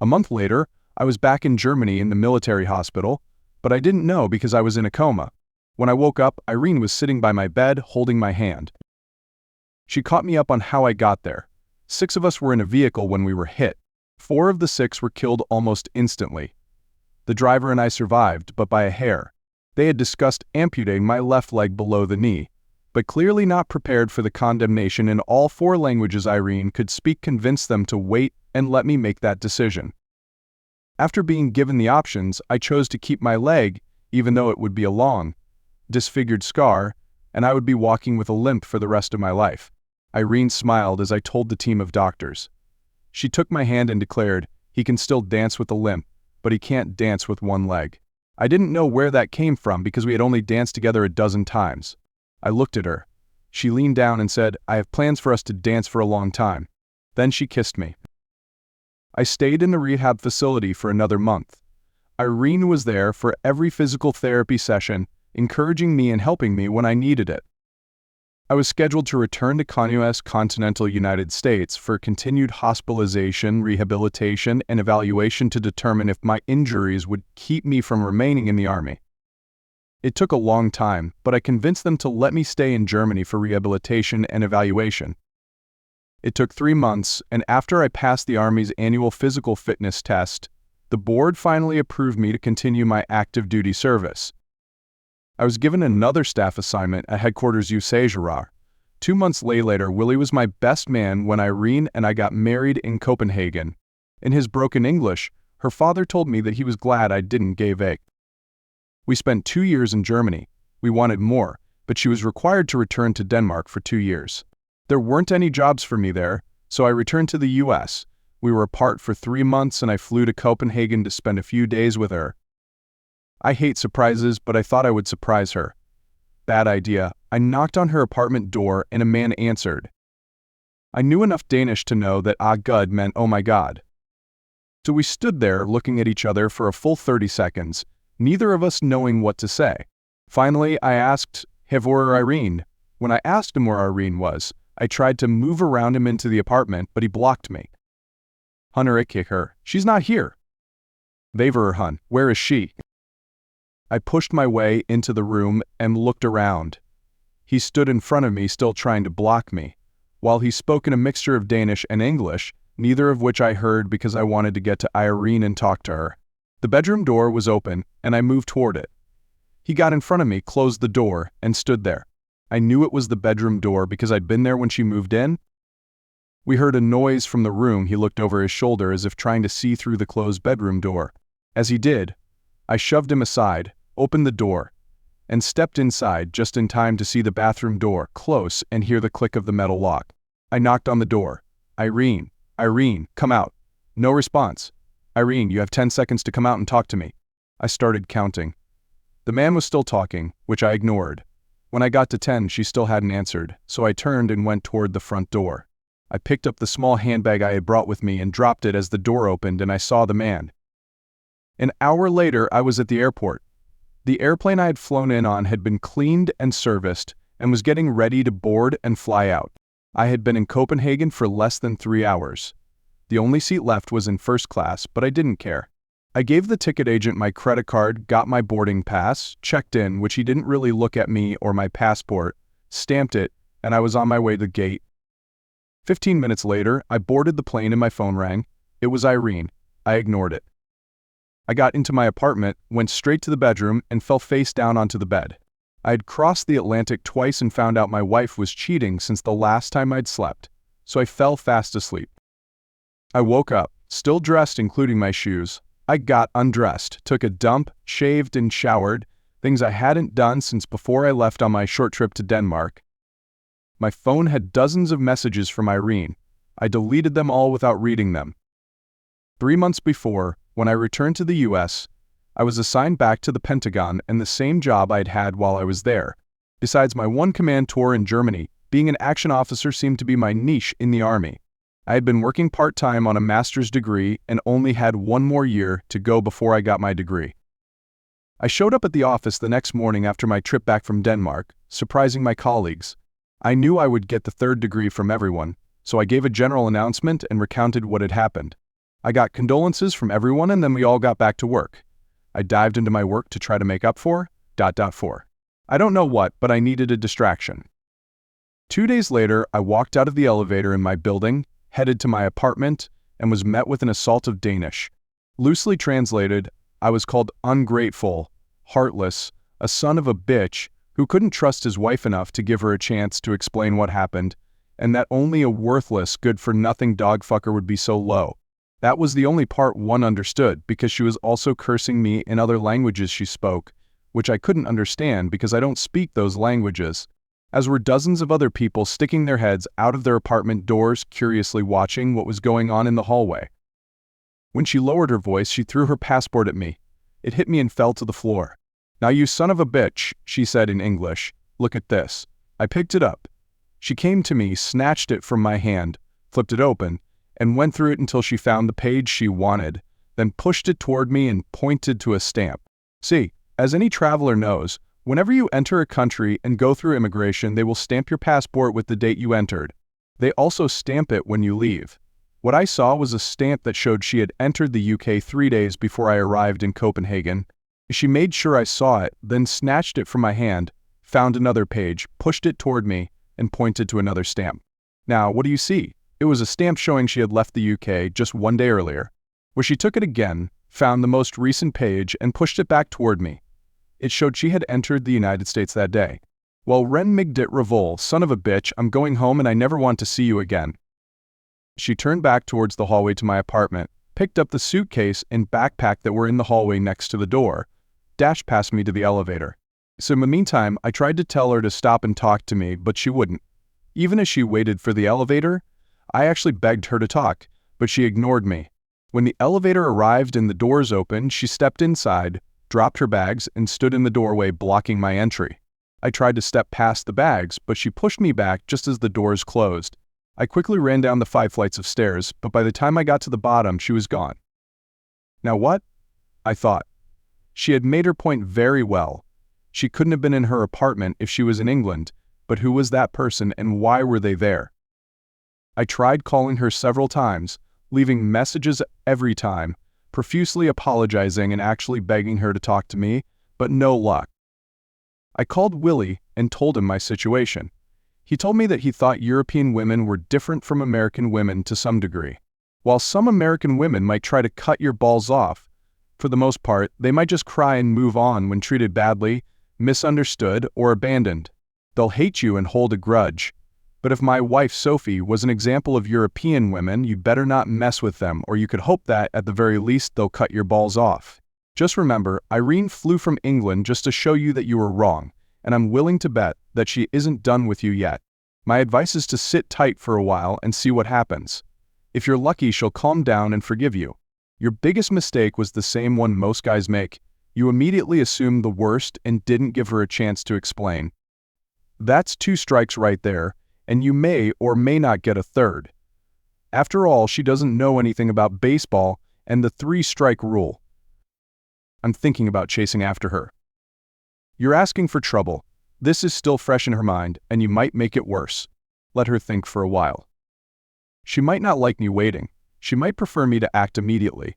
A month later, I was back in Germany in the military hospital, but I didn't know because I was in a coma. When I woke up, Irene was sitting by my bed, holding my hand. She caught me up on how I got there. 6 of us were in a vehicle when we were hit. 4 of the 6 were killed almost instantly. The driver and I survived, but by a hair. They had discussed amputating my left leg below the knee, but clearly not prepared for the condemnation in all 4 languages Irene could speak convinced them to wait and let me make that decision. After being given the options, I chose to keep my leg, even though it would be a long, disfigured scar, and I would be walking with a limp for the rest of my life. Irene smiled as I told the team of doctors. She took my hand and declared, "He can still dance with a limp, but he can't dance with one leg." I didn't know where that came from because we had only danced together a dozen times. I looked at her. She leaned down and said, "I have plans for us to dance for a long time." Then she kissed me. I stayed in the rehab facility for another month. Irene was there for every physical therapy session, encouraging me and helping me when I needed it. I was scheduled to return to continental United States for continued hospitalization, rehabilitation, and evaluation to determine if my injuries would keep me from remaining in the Army. It took a long time, but I convinced them to let me stay in Germany for rehabilitation and evaluation. It took 3 months, and after I passed the Army's annual physical fitness test, the board finally approved me to continue my active duty service. I was given another staff assignment at Headquarters AICHI. 2 months later, Willie was my best man when Irene and I got married in Copenhagen. In his broken English, her father told me that he was glad I didn't give egg. We spent 2 years in Germany. We wanted more, but she was required to return to Denmark for 2 years. There weren't any jobs for me there, so I returned to the U.S. We were apart for 3 months and I flew to Copenhagen to spend a few days with her. I hate surprises, but I thought I would surprise her. Bad idea. I knocked on her apartment door and a man answered. I knew enough Danish to know that "ah gud" meant "oh my god." So we stood there looking at each other for a full 30 seconds, neither of us knowing what to say. Finally, I asked, "Have where Irene?" When I asked him where Irene was, I tried to move around him into the apartment, but he blocked me. "Hunter, I kick her. She's not here." "Vaver, hun, where is she?" I pushed my way into the room and looked around. He stood in front of me, still trying to block me. While he spoke in a mixture of Danish and English, neither of which I heard because I wanted to get to Irene and talk to her. The bedroom door was open, and I moved toward it. He got in front of me, closed the door, and stood there. I knew it was the bedroom door because I'd been there when she moved in. We heard a noise from the room. He looked over his shoulder as if trying to see through the closed bedroom door. As he did, I shoved him aside, opened the door, and stepped inside just in time to see the bathroom door close and hear the click of the metal lock. I knocked on the door. "Irene, Irene, come out." No response. "Irene, you have 10 seconds to come out and talk to me." I started counting. The man was still talking, which I ignored. When I got to 10, she still hadn't answered, so I turned and went toward the front door. I picked up the small handbag I had brought with me and dropped it as the door opened and I saw the man. An hour later, I was at the airport. The airplane I had flown in on had been cleaned and serviced and was getting ready to board and fly out. I had been in Copenhagen for less than 3 hours. The only seat left was in first class, but I didn't care. I gave the ticket agent my credit card, got my boarding pass, checked in, which he didn't really look at me or my passport, stamped it, and I was on my way to the gate. 15 minutes later, I boarded the plane and my phone rang. It was Irene. I ignored it. I got into my apartment, went straight to the bedroom, and fell face down onto the bed. I had crossed the Atlantic twice and found out my wife was cheating since the last time I'd slept, so I fell fast asleep. I woke up, still dressed including my shoes. I got undressed, took a dump, shaved and showered, things I hadn't done since before I left on my short trip to Denmark. My phone had dozens of messages from Irene. I deleted them all without reading them. 3 months before, when I returned to the US, I was assigned back to the Pentagon and the same job I'd had while I was there. Besides my one command tour in Germany, being an action officer seemed to be my niche in the Army. I had been working part-time on a master's degree and only had 1 more year to go before I got my degree. I showed up at the office the next morning after my trip back from Denmark, surprising my colleagues. I knew I would get the 3rd degree from everyone, so I gave a general announcement and recounted what had happened. I got condolences from everyone and then we all got back to work. I dived into my work to try to make up for ... I don't know what, but I needed a distraction. 2 days later, I walked out of the elevator in my building, headed to my apartment, and was met with an assault of Danish. Loosely translated, I was called ungrateful, heartless, a son of a bitch who couldn't trust his wife enough to give her a chance to explain what happened, and that only a worthless, good-for-nothing dogfucker would be so low. That was the only part one understood, because she was also cursing me in other languages she spoke, which I couldn't understand because I don't speak those languages, as were dozens of other people sticking their heads out of their apartment doors, curiously watching what was going on in the hallway. When she lowered her voice, she threw her passport at me. It hit me and fell to the floor. "Now you son of a bitch," she said in English, "look at this." I picked it up. She came to me, snatched it from my hand, flipped it open, and went through it until she found the page she wanted, then pushed it toward me and pointed to a stamp. See, as any traveler knows, whenever you enter a country and go through immigration, they will stamp your passport with the date you entered. They also stamp it when you leave. What I saw was a stamp that showed she had entered the UK 3 days before I arrived in Copenhagen. She made sure I saw it, then snatched it from my hand, found another page, pushed it toward me, and pointed to another stamp. Now, what do you see? It was a stamp showing she had left the UK just 1 day earlier, where she took it again, found the most recent page, and pushed it back toward me. It showed she had entered the United States that day. "Well, Ren Migdit Revol, son of a bitch, I'm going home and I never want to see you again." She turned back towards the hallway to my apartment, picked up the suitcase and backpack that were in the hallway next to the door, dashed past me to the elevator. So in the meantime, I tried to tell her to stop and talk to me, but she wouldn't. Even as she waited for the elevator, I actually begged her to talk, but she ignored me. When the elevator arrived and the doors opened, she stepped inside, dropped her bags, and stood in the doorway blocking my entry. I tried to step past the bags, but she pushed me back just as the doors closed. I quickly ran down the 5 flights of stairs, but by the time I got to the bottom, she was gone. Now what? I thought. She had made her point very well. She couldn't have been in her apartment if she was in England, but who was that person and why were they there? I tried calling her several times, leaving messages every time, profusely apologizing and actually begging her to talk to me, but no luck. I called Willie and told him my situation. He told me that he thought European women were different from American women to some degree. While some American women might try to cut your balls off, for the most part, they might just cry and move on when treated badly, misunderstood, or abandoned. They'll hate you and hold a grudge. But if my wife Sophie was an example of European women, you better not mess with them, or you could hope that, at the very least, they'll cut your balls off. Just remember, Irene flew from England just to show you that you were wrong, and I'm willing to bet that she isn't done with you yet. My advice is to sit tight for a while and see what happens. If you're lucky, she'll calm down and forgive you. Your biggest mistake was the same one most guys make. You immediately assumed the worst and didn't give her a chance to explain. That's 2 strikes right there, and you may or may not get a third. After all, she doesn't know anything about baseball and the 3-strike rule. I'm thinking about chasing after her. You're asking for trouble. This is still fresh in her mind, and you might make it worse. Let her think for a while. She might not like me waiting. She might prefer me to act immediately.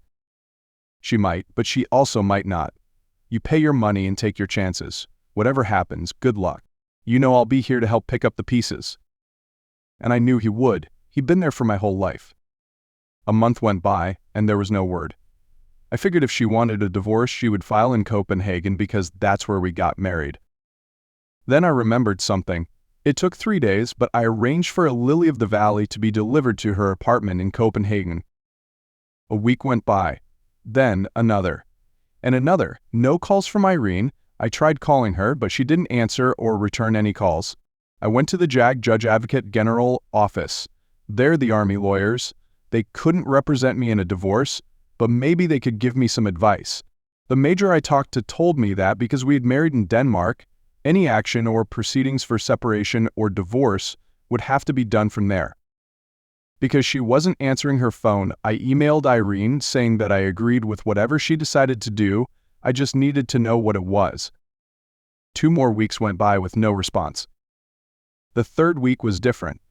She might, but she also might not. You pay your money and take your chances. Whatever happens, good luck. You know I'll be here to help pick up the pieces. And I knew he would. He'd been there for my whole life. A month went by, and there was no word. I figured if she wanted a divorce, she would file in Copenhagen because that's where we got married. Then I remembered something. It took 3 days, but I arranged for a lily of the valley to be delivered to her apartment in Copenhagen. A week went by. Then another. And another. No calls from Irene. I tried calling her, but she didn't answer or return any calls. I went to the Judge Advocate General office. They're the army lawyers. They couldn't represent me in a divorce, but maybe they could give me some advice. The major I talked to told me that because we had married in Denmark, any action or proceedings for separation or divorce would have to be done from there. Because she wasn't answering her phone, I emailed Irene saying that I agreed with whatever she decided to do. I just needed to know what it was. 2 more weeks went by with no response. The 3rd week was different.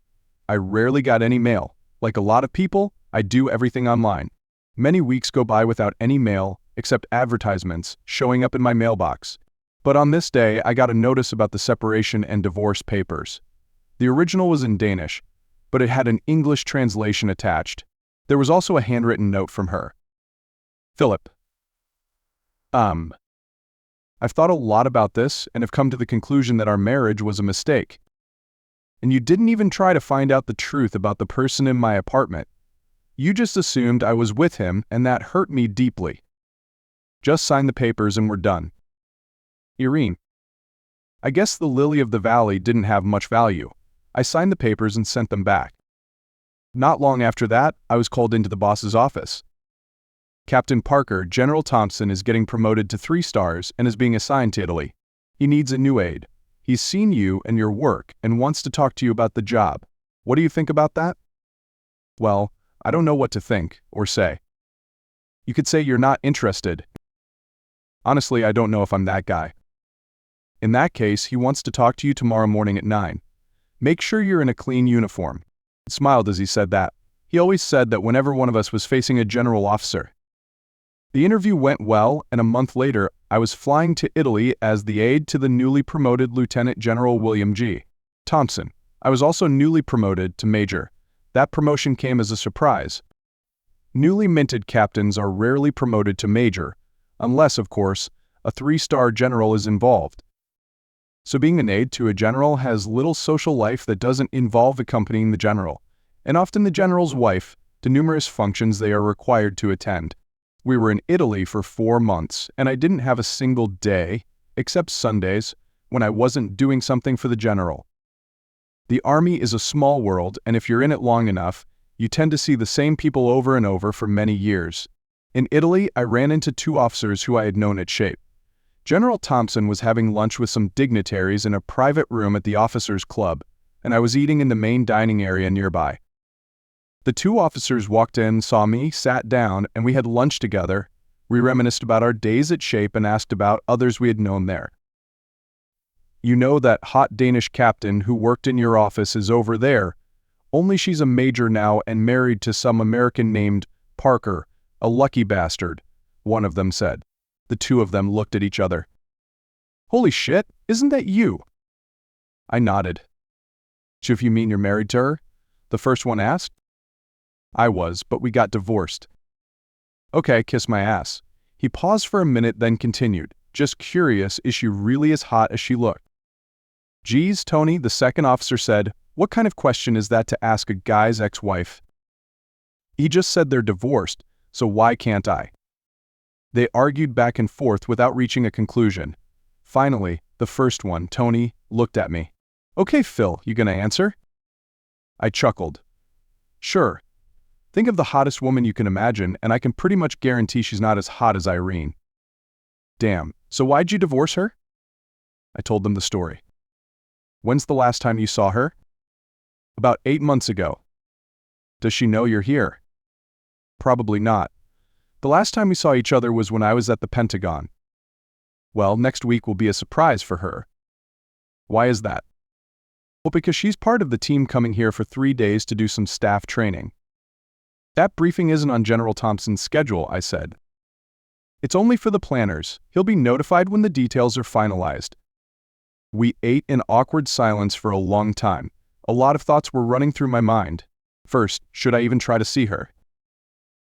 I rarely got any mail. Like a lot of people, I do everything online. Many weeks go by without any mail, except advertisements showing up in my mailbox. But on this day, I got a notice about the separation and divorce papers. The original was in Danish, but it had an English translation attached. There was also a handwritten note from her. Philip. I've thought a lot about this and have come to the conclusion that our marriage was a mistake. And you didn't even try to find out the truth about the person in my apartment. You just assumed I was with him, and that hurt me deeply. Just sign the papers and we're done. Irene. I guess the lily of the valley didn't have much value. I signed the papers and sent them back. Not long after that, I was called into the boss's office. Captain Parker, General Thompson, is getting promoted to 3 stars and is being assigned to Italy. He needs a new aide. He's seen you and your work and wants to talk to you about the job. What do you think about that? Well, I don't know what to think or say. You could say you're not interested. Honestly, I don't know if I'm that guy. In that case, he wants to talk to you tomorrow morning at 9. Make sure you're in a clean uniform. He smiled as he said that. He always said that whenever one of us was facing a general officer. The interview went well, and a month later, I was flying to Italy as the aide to the newly promoted Lieutenant General William G. Thompson. I was also newly promoted to Major. That promotion came as a surprise. Newly minted captains are rarely promoted to Major, unless, of course, a 3-star general is involved. So being an aide to a general has little social life that doesn't involve accompanying the general, and often the general's wife, to numerous functions they are required to attend. We were in Italy for 4 months, and I didn't have a single day, except Sundays, when I wasn't doing something for the general. The army is a small world, and if you're in it long enough, you tend to see the same people over and over for many years. In Italy, I ran into 2 officers who I had known at Shape. General Thompson was having lunch with some dignitaries in a private room at the officers' club, and I was eating in the main dining area nearby. The 2 officers walked in, saw me, sat down, and we had lunch together, We reminisced about our days at Shape and asked about others we had known there. You know that hot Danish captain who worked in your office is over there, only she's a major now and married to some American named Parker, a lucky bastard, one of them said. The two of them looked at each other. Holy shit, isn't that you? I nodded. So if you mean you're married to her? The first one asked. I was, but we got divorced. Okay, kiss my ass. He paused for a minute, then continued. Just curious, is she really as hot as she looked? Geez, Tony, the second officer said, what kind of question is that to ask a guy's ex-wife? He just said they're divorced, so why can't I? They argued back and forth without reaching a conclusion. Finally, the first one, Tony, looked at me. Okay, Phil, you gonna answer? I chuckled. Sure. Think of the hottest woman you can imagine, and I can pretty much guarantee she's not as hot as Irene. Damn, so why'd you divorce her? I told them the story. When's the last time you saw her? About 8 months ago. Does she know you're here? Probably not. The last time we saw each other was when I was at the Pentagon. Well, next week will be a surprise for her. Why is that? Well, because she's part of the team coming here for 3 days to do some staff training. That briefing isn't on General Thompson's schedule, I said. It's only for the planners. He'll be notified when the details are finalized. We ate in awkward silence for a long time. A lot of thoughts were running through my mind. First, should I even try to see her?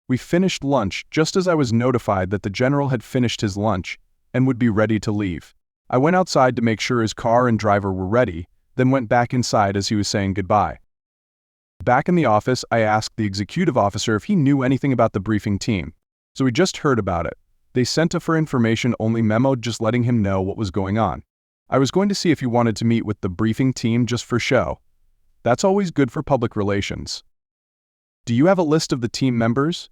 We finished lunch just as I was notified that the general had finished his lunch and would be ready to leave. I went outside to make sure his car and driver were ready, then went back inside as he was saying goodbye. Back in the office, I asked the executive officer if he knew anything about the briefing team. So he just heard about it. They sent a for information only memo just letting him know what was going on. I was going to see if he wanted to meet with the briefing team just for show. That's always good for public relations. Do you have a list of the team members?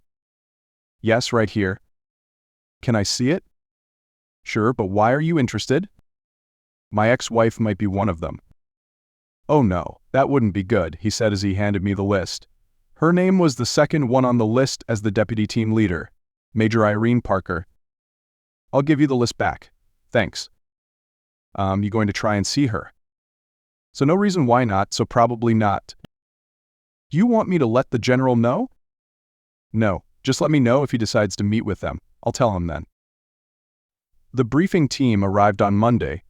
Yes, right here. Can I see it? Sure, but why are you interested? My ex-wife might be one of them. Oh no, that wouldn't be good, he said as he handed me the list. Her name was the second one on the list as the deputy team leader, Major Irene Parker. I'll give you the list back. Thanks. You going to try and see her? So no reason why not, so probably not. You want me to let the general know? No, just let me know if he decides to meet with them. I'll tell him then. The briefing team arrived on Monday.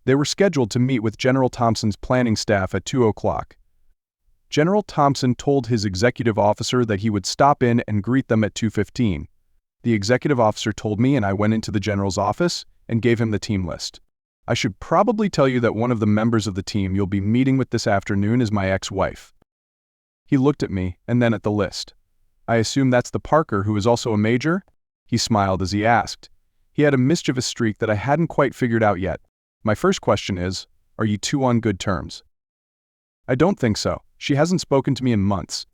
They were scheduled to meet with General Thompson's planning staff at 2 o'clock. General Thompson told his executive officer that he would stop in and greet them at 2:15. The executive officer told me, and I went into the general's office and gave him the team list. I should probably tell you that one of the members of the team you'll be meeting with this afternoon is my ex-wife. He looked at me and then at the list. I assume that's the Parker who is also a major? He smiled as he asked. He had a mischievous streak that I hadn't quite figured out yet. My first question is, are you two on good terms? I don't think so. She hasn't spoken to me in months.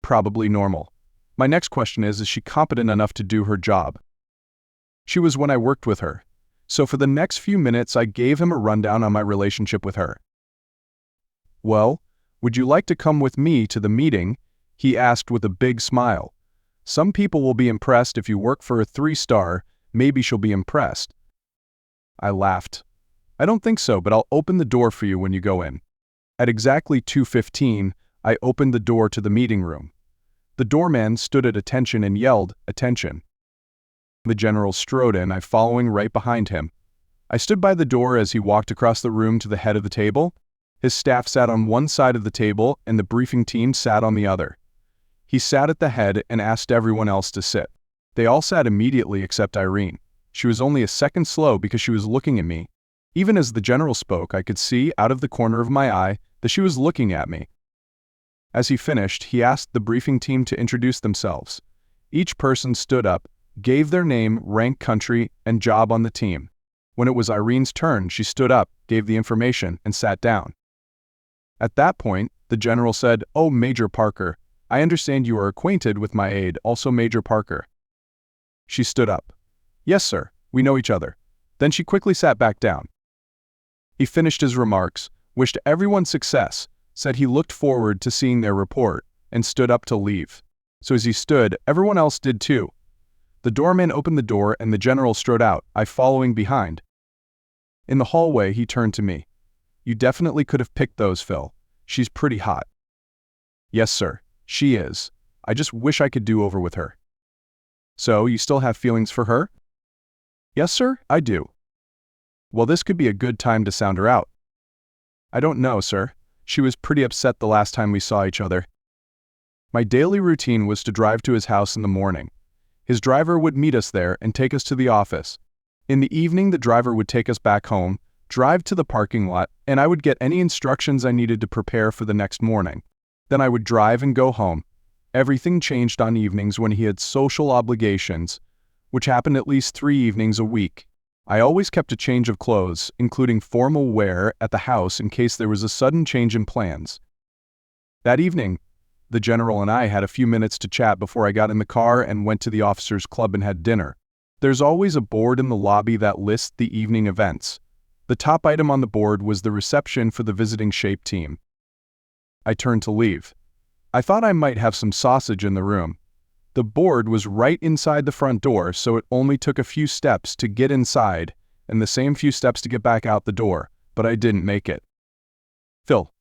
Probably normal. My next question is she competent enough to do her job? She was when I worked with her. So for the next few minutes I gave him a rundown on my relationship with her. Well, would you like to come with me to the meeting? He asked with a big smile. Some people will be impressed if you work for a 3-star, maybe she'll be impressed. I laughed. I don't think so, but I'll open the door for you when you go in. At exactly 2:15, I opened the door to the meeting room. The doorman stood at attention and yelled, "Attention." The general strode in, I following right behind him. I stood by the door as he walked across the room to the head of the table. His staff sat on one side of the table and the briefing team sat on the other. He sat at the head and asked everyone else to sit. They all sat immediately except Irene. She was only a second slow because she was looking at me. Even as the general spoke, I could see, out of the corner of my eye, that she was looking at me. As he finished, he asked the briefing team to introduce themselves. Each person stood up, gave their name, rank, country, and job on the team. When it was Irene's turn, she stood up, gave the information, and sat down. At that point, the general said, "Oh, Major Parker, I understand you are acquainted with my aide, also Major Parker." She stood up. "Yes, sir, we know each other." Then she quickly sat back down. He finished his remarks, wished everyone success, said he looked forward to seeing their report, and stood up to leave. So as he stood, everyone else did too. The doorman opened the door and the general strode out, I following behind. In the hallway, he turned to me. "You definitely could have picked those, Phil. She's pretty hot." "Yes, sir, she is. I just wish I could do over with her." "So, you still have feelings for her?" "Yes, sir, I do." "Well, this could be a good time to sound her out." "I don't know, sir. She was pretty upset the last time we saw each other." My daily routine was to drive to his house in the morning. His driver would meet us there and take us to the office. In the evening, the driver would take us back home, drive to the parking lot, and I would get any instructions I needed to prepare for the next morning. Then I would drive and go home. Everything changed on evenings when he had social obligations, which happened at least 3 evenings a week. I always kept a change of clothes, including formal wear, at the house in case there was a sudden change in plans. That evening, the general and I had a few minutes to chat before I got in the car and went to the officers' club and had dinner. There's always a board in the lobby that lists the evening events. The top item on the board was the reception for the visiting Shape team. I turned to leave. I thought I might have some sausage in the room. The board was right inside the front door, so it only took a few steps to get inside and the same few steps to get back out the door, but I didn't make it. "Phil,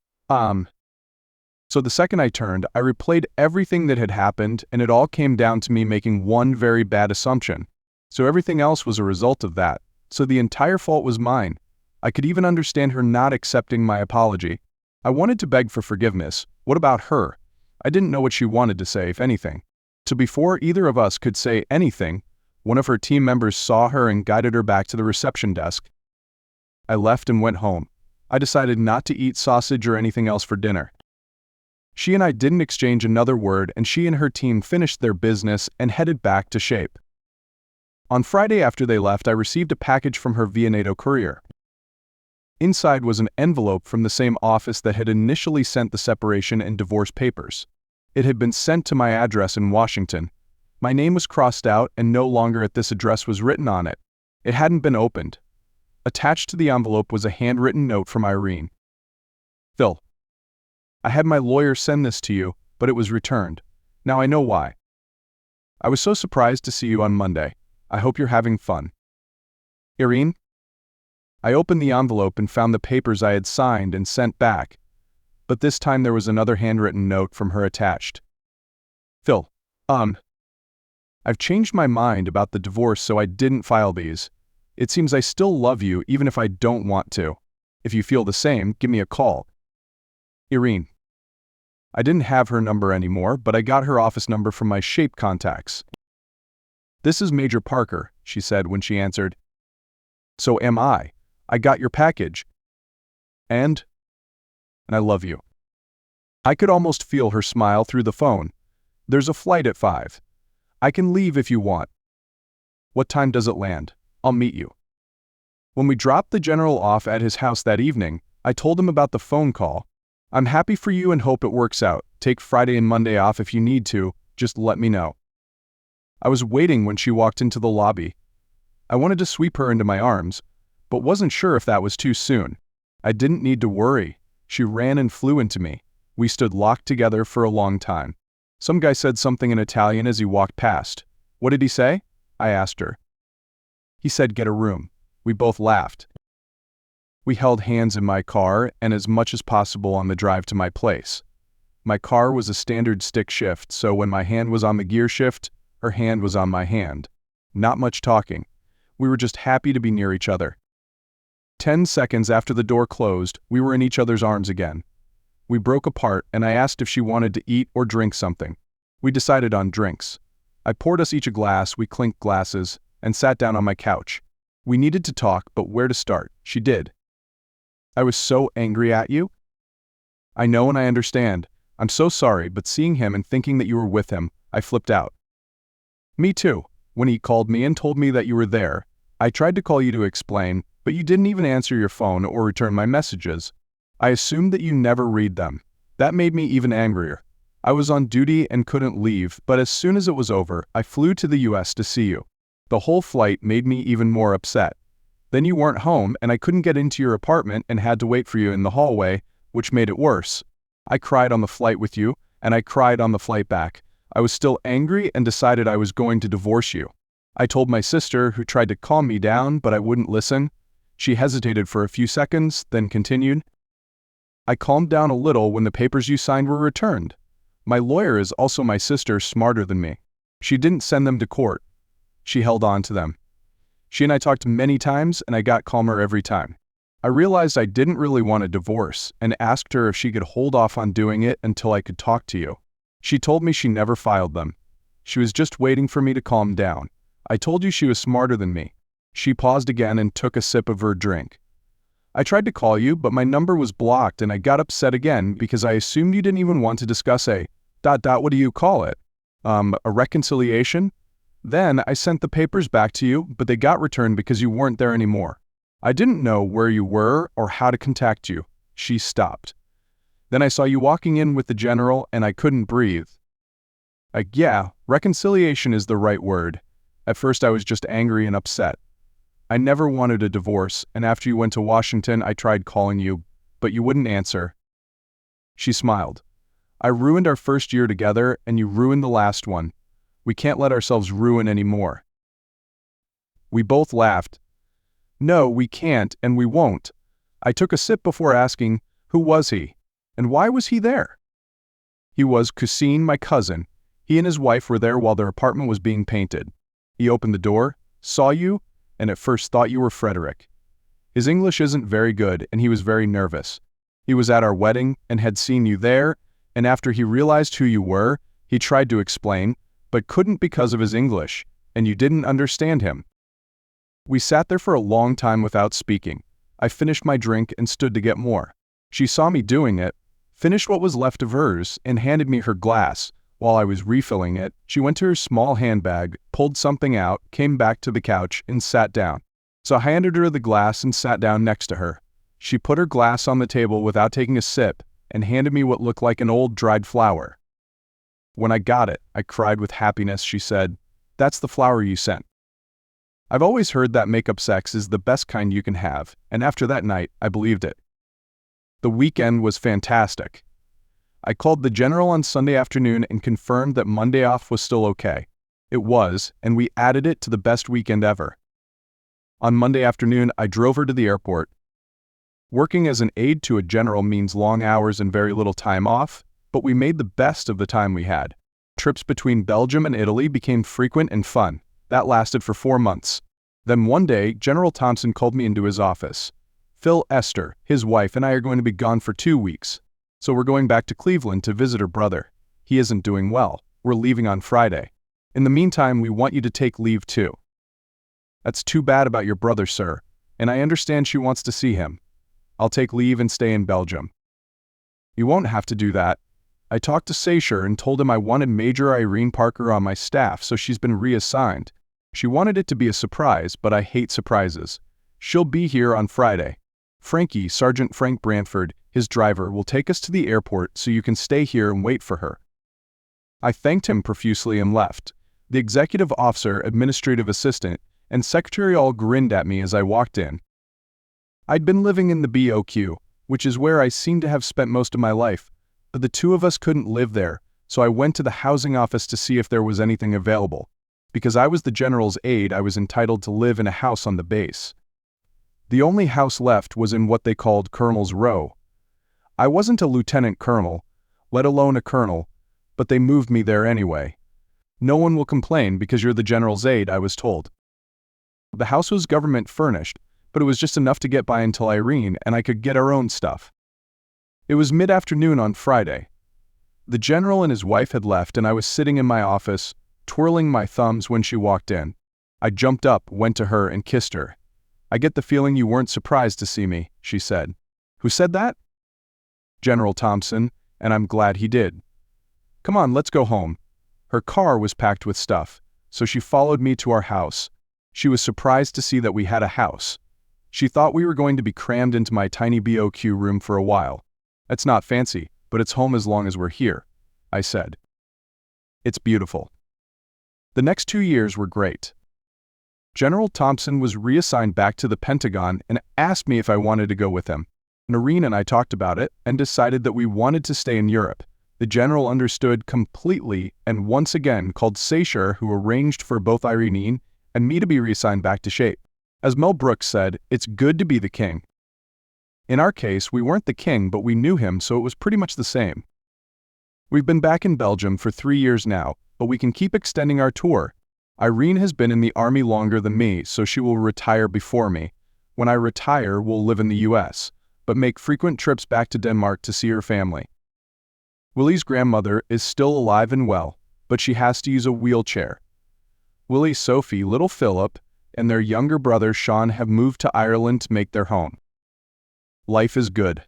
So the second I turned, I replayed everything that had happened, and it all came down to me making one very bad assumption. So everything else was a result of that. So the entire fault was mine. I could even understand her not accepting my apology. I wanted to beg for forgiveness. What about her? I didn't know what she wanted to say, if anything. So before either of us could say anything, one of her team members saw her and guided her back to the reception desk. I left and went home. I decided not to eat sausage or anything else for dinner. She and I didn't exchange another word, and she and her team finished their business and headed back to Shape. On Friday after they left, I received a package from her via NATO courier. Inside was an envelope from the same office that had initially sent the separation and divorce papers. It had been sent to my address in Washington. My name was crossed out, and no longer at this address was written on it. It hadn't been opened. Attached to the envelope was a handwritten note from Irene. "Phil, I had my lawyer send this to you, but it was returned. Now I know why. I was so surprised to see you on Monday. I hope you're having fun. Irene." I opened the envelope and found the papers I had signed and sent back, but this time there was another handwritten note from her attached. "Phil, I've changed my mind about the divorce, so I didn't file these. It seems I still love you even if I don't want to. If you feel the same, give me a call. Irene." I didn't have her number anymore, but I got her office number from my Shape contacts. "This is Major Parker," she said when she answered. "So am I. I got your package. And I love you." I could almost feel her smile through the phone. "There's a flight at 5. I can leave if you want." "What time does it land? I'll meet you." When we dropped the general off at his house that evening, I told him about the phone call. "I'm happy for you and hope it works out. Take Friday and Monday off if you need to. Just let me know." I was waiting when she walked into the lobby. I wanted to sweep her into my arms, but wasn't sure if that was too soon. I didn't need to worry. She ran and flew into me. We stood locked together for a long time. Some guy said something in Italian as he walked past. "What did he say?" I asked her. "He said get a room." We both laughed. We held hands in my car and as much as possible on the drive to my place. My car was a standard stick shift, so when my hand was on the gear shift, her hand was on my hand. Not much talking. We were just happy to be near each other. 10 seconds after the door closed, we were in each other's arms again. We broke apart and I asked if she wanted to eat or drink something. We decided on drinks. I poured us each a glass, we clinked glasses, and sat down on my couch. We needed to talk, but where to start? She did. "I was so angry at you." "I know and I understand. I'm so sorry, but seeing him and thinking that you were with him, I flipped out." "Me too. When he called me and told me that you were there, I tried to call you to explain, but you didn't even answer your phone or return my messages. I assumed that you never read them. That made me even angrier. I was on duty and couldn't leave, but as soon as it was over, I flew to the US to see you. The whole flight made me even more upset. Then you weren't home and I couldn't get into your apartment and had to wait for you in the hallway, which made it worse. I cried on the flight with you, and I cried on the flight back. I was still angry and decided I was going to divorce you. I told my sister, who tried to calm me down, but I wouldn't listen. She hesitated for a few seconds, then continued. I calmed down a little when the papers you signed were returned. My lawyer is also my sister, smarter than me. She didn't send them to court. She held on to them. She and I talked many times, and I got calmer every time. I realized I didn't really want a divorce and asked her if she could hold off on doing it until I could talk to you. She told me she never filed them. She was just waiting for me to calm down. I told you she was smarter than me. She paused again and took a sip of her drink. I tried to call you, but my number was blocked, and I got upset again because I assumed you didn't even want to discuss what do you call it? A reconciliation? Then I sent the papers back to you, but they got returned because you weren't there anymore. I didn't know where you were or how to contact you. She stopped. Then I saw you walking in with the general, and I couldn't breathe. Yeah, reconciliation is the right word. At first I was just angry and upset. I never wanted a divorce, and after you went to Washington, I tried calling you, but you wouldn't answer. She smiled. I ruined our first year together, and you ruined the last one. We can't let ourselves ruin any more. We both laughed. No, we can't, and we won't. I took a sip before asking, who was he? And why was he there? He was Cousin, my cousin. He and his wife were there while their apartment was being painted. He opened the door, saw you, and at first thought you were Frederick. His English isn't very good, and he was very nervous. He was at our wedding and had seen you there, and after he realized who you were, he tried to explain, but couldn't because of his English, and you didn't understand him. We sat there for a long time without speaking. I finished my drink and stood to get more. She saw me doing it, finished what was left of hers, and handed me her glass. While I was refilling it, she went to her small handbag, pulled something out, came back to the couch, and sat down. So I handed her the glass and sat down next to her. She put her glass on the table without taking a sip and handed me what looked like an old dried flower. When I got it, I cried with happiness. She said, "That's the flower you sent." I've always heard that makeup sex is the best kind you can have, and after that night, I believed it. The weekend was fantastic. I called the general on Sunday afternoon and confirmed that Monday off was still okay. It was, and we added it to the best weekend ever. On Monday afternoon, I drove her to the airport. Working as an aide to a general means long hours and very little time off, but we made the best of the time we had. Trips between Belgium and Italy became frequent and fun. That lasted for 4 months. Then one day, General Thompson called me into his office. Phil, Esther, his wife, and I are going to be gone for 2 weeks. So we're going back to Cleveland to visit her brother. He isn't doing well. We're leaving on Friday. In the meantime, we want you to take leave too. That's too bad about your brother, sir, and I understand she wants to see him. I'll take leave and stay in Belgium. You won't have to do that. I talked to Sacher and told him I wanted Major Irene Parker on my staff, so she's been reassigned. She wanted it to be a surprise, but I hate surprises. She'll be here on Friday. Frankie, Sergeant Frank Brantford, his driver, will take us to the airport so you can stay here and wait for her. I thanked him profusely and left. The executive officer, administrative assistant, and secretary all grinned at me as I walked in. I'd been living in the BOQ, which is where I seem to have spent most of my life, but the two of us couldn't live there, so I went to the housing office to see if there was anything available. Because I was the general's aide, I was entitled to live in a house on the base. The only house left was in what they called Colonel's Row. I wasn't a lieutenant colonel, let alone a colonel, but they moved me there anyway. No one will complain because you're the general's aide, I was told. The house was government furnished, but it was just enough to get by until Irene and I could get our own stuff. It was mid-afternoon on Friday. The general and his wife had left and I was sitting in my office, twirling my thumbs when she walked in. I jumped up, went to her, and kissed her. "I get the feeling you weren't surprised to see me," she said. "Who said that?" "General Thompson, and I'm glad he did. Come on, let's go home." Her car was packed with stuff, so she followed me to our house. She was surprised to see that we had a house. She thought we were going to be crammed into my tiny BOQ room for a while. "It's not fancy, but it's home as long as we're here," I said. "It's beautiful." The next 2 years were great. General Thompson was reassigned back to the Pentagon and asked me if I wanted to go with him. Irene and I talked about it and decided that we wanted to stay in Europe. The general understood completely and once again called Sacher, who arranged for both Irene and me to be reassigned back to shape. As Mel Brooks said, it's good to be the king. In our case, we weren't the king, but we knew him, so it was pretty much the same. We've been back in Belgium for 3 years now, but we can keep extending our tour. Irene has been in the army longer than me, so she will retire before me. When I retire, we'll live in the US, but make frequent trips back to Denmark to see her family. Willie's grandmother is still alive and well, but she has to use a wheelchair. Willie, Sophie, little Philip, and their younger brother Sean have moved to Ireland to make their home. Life is good.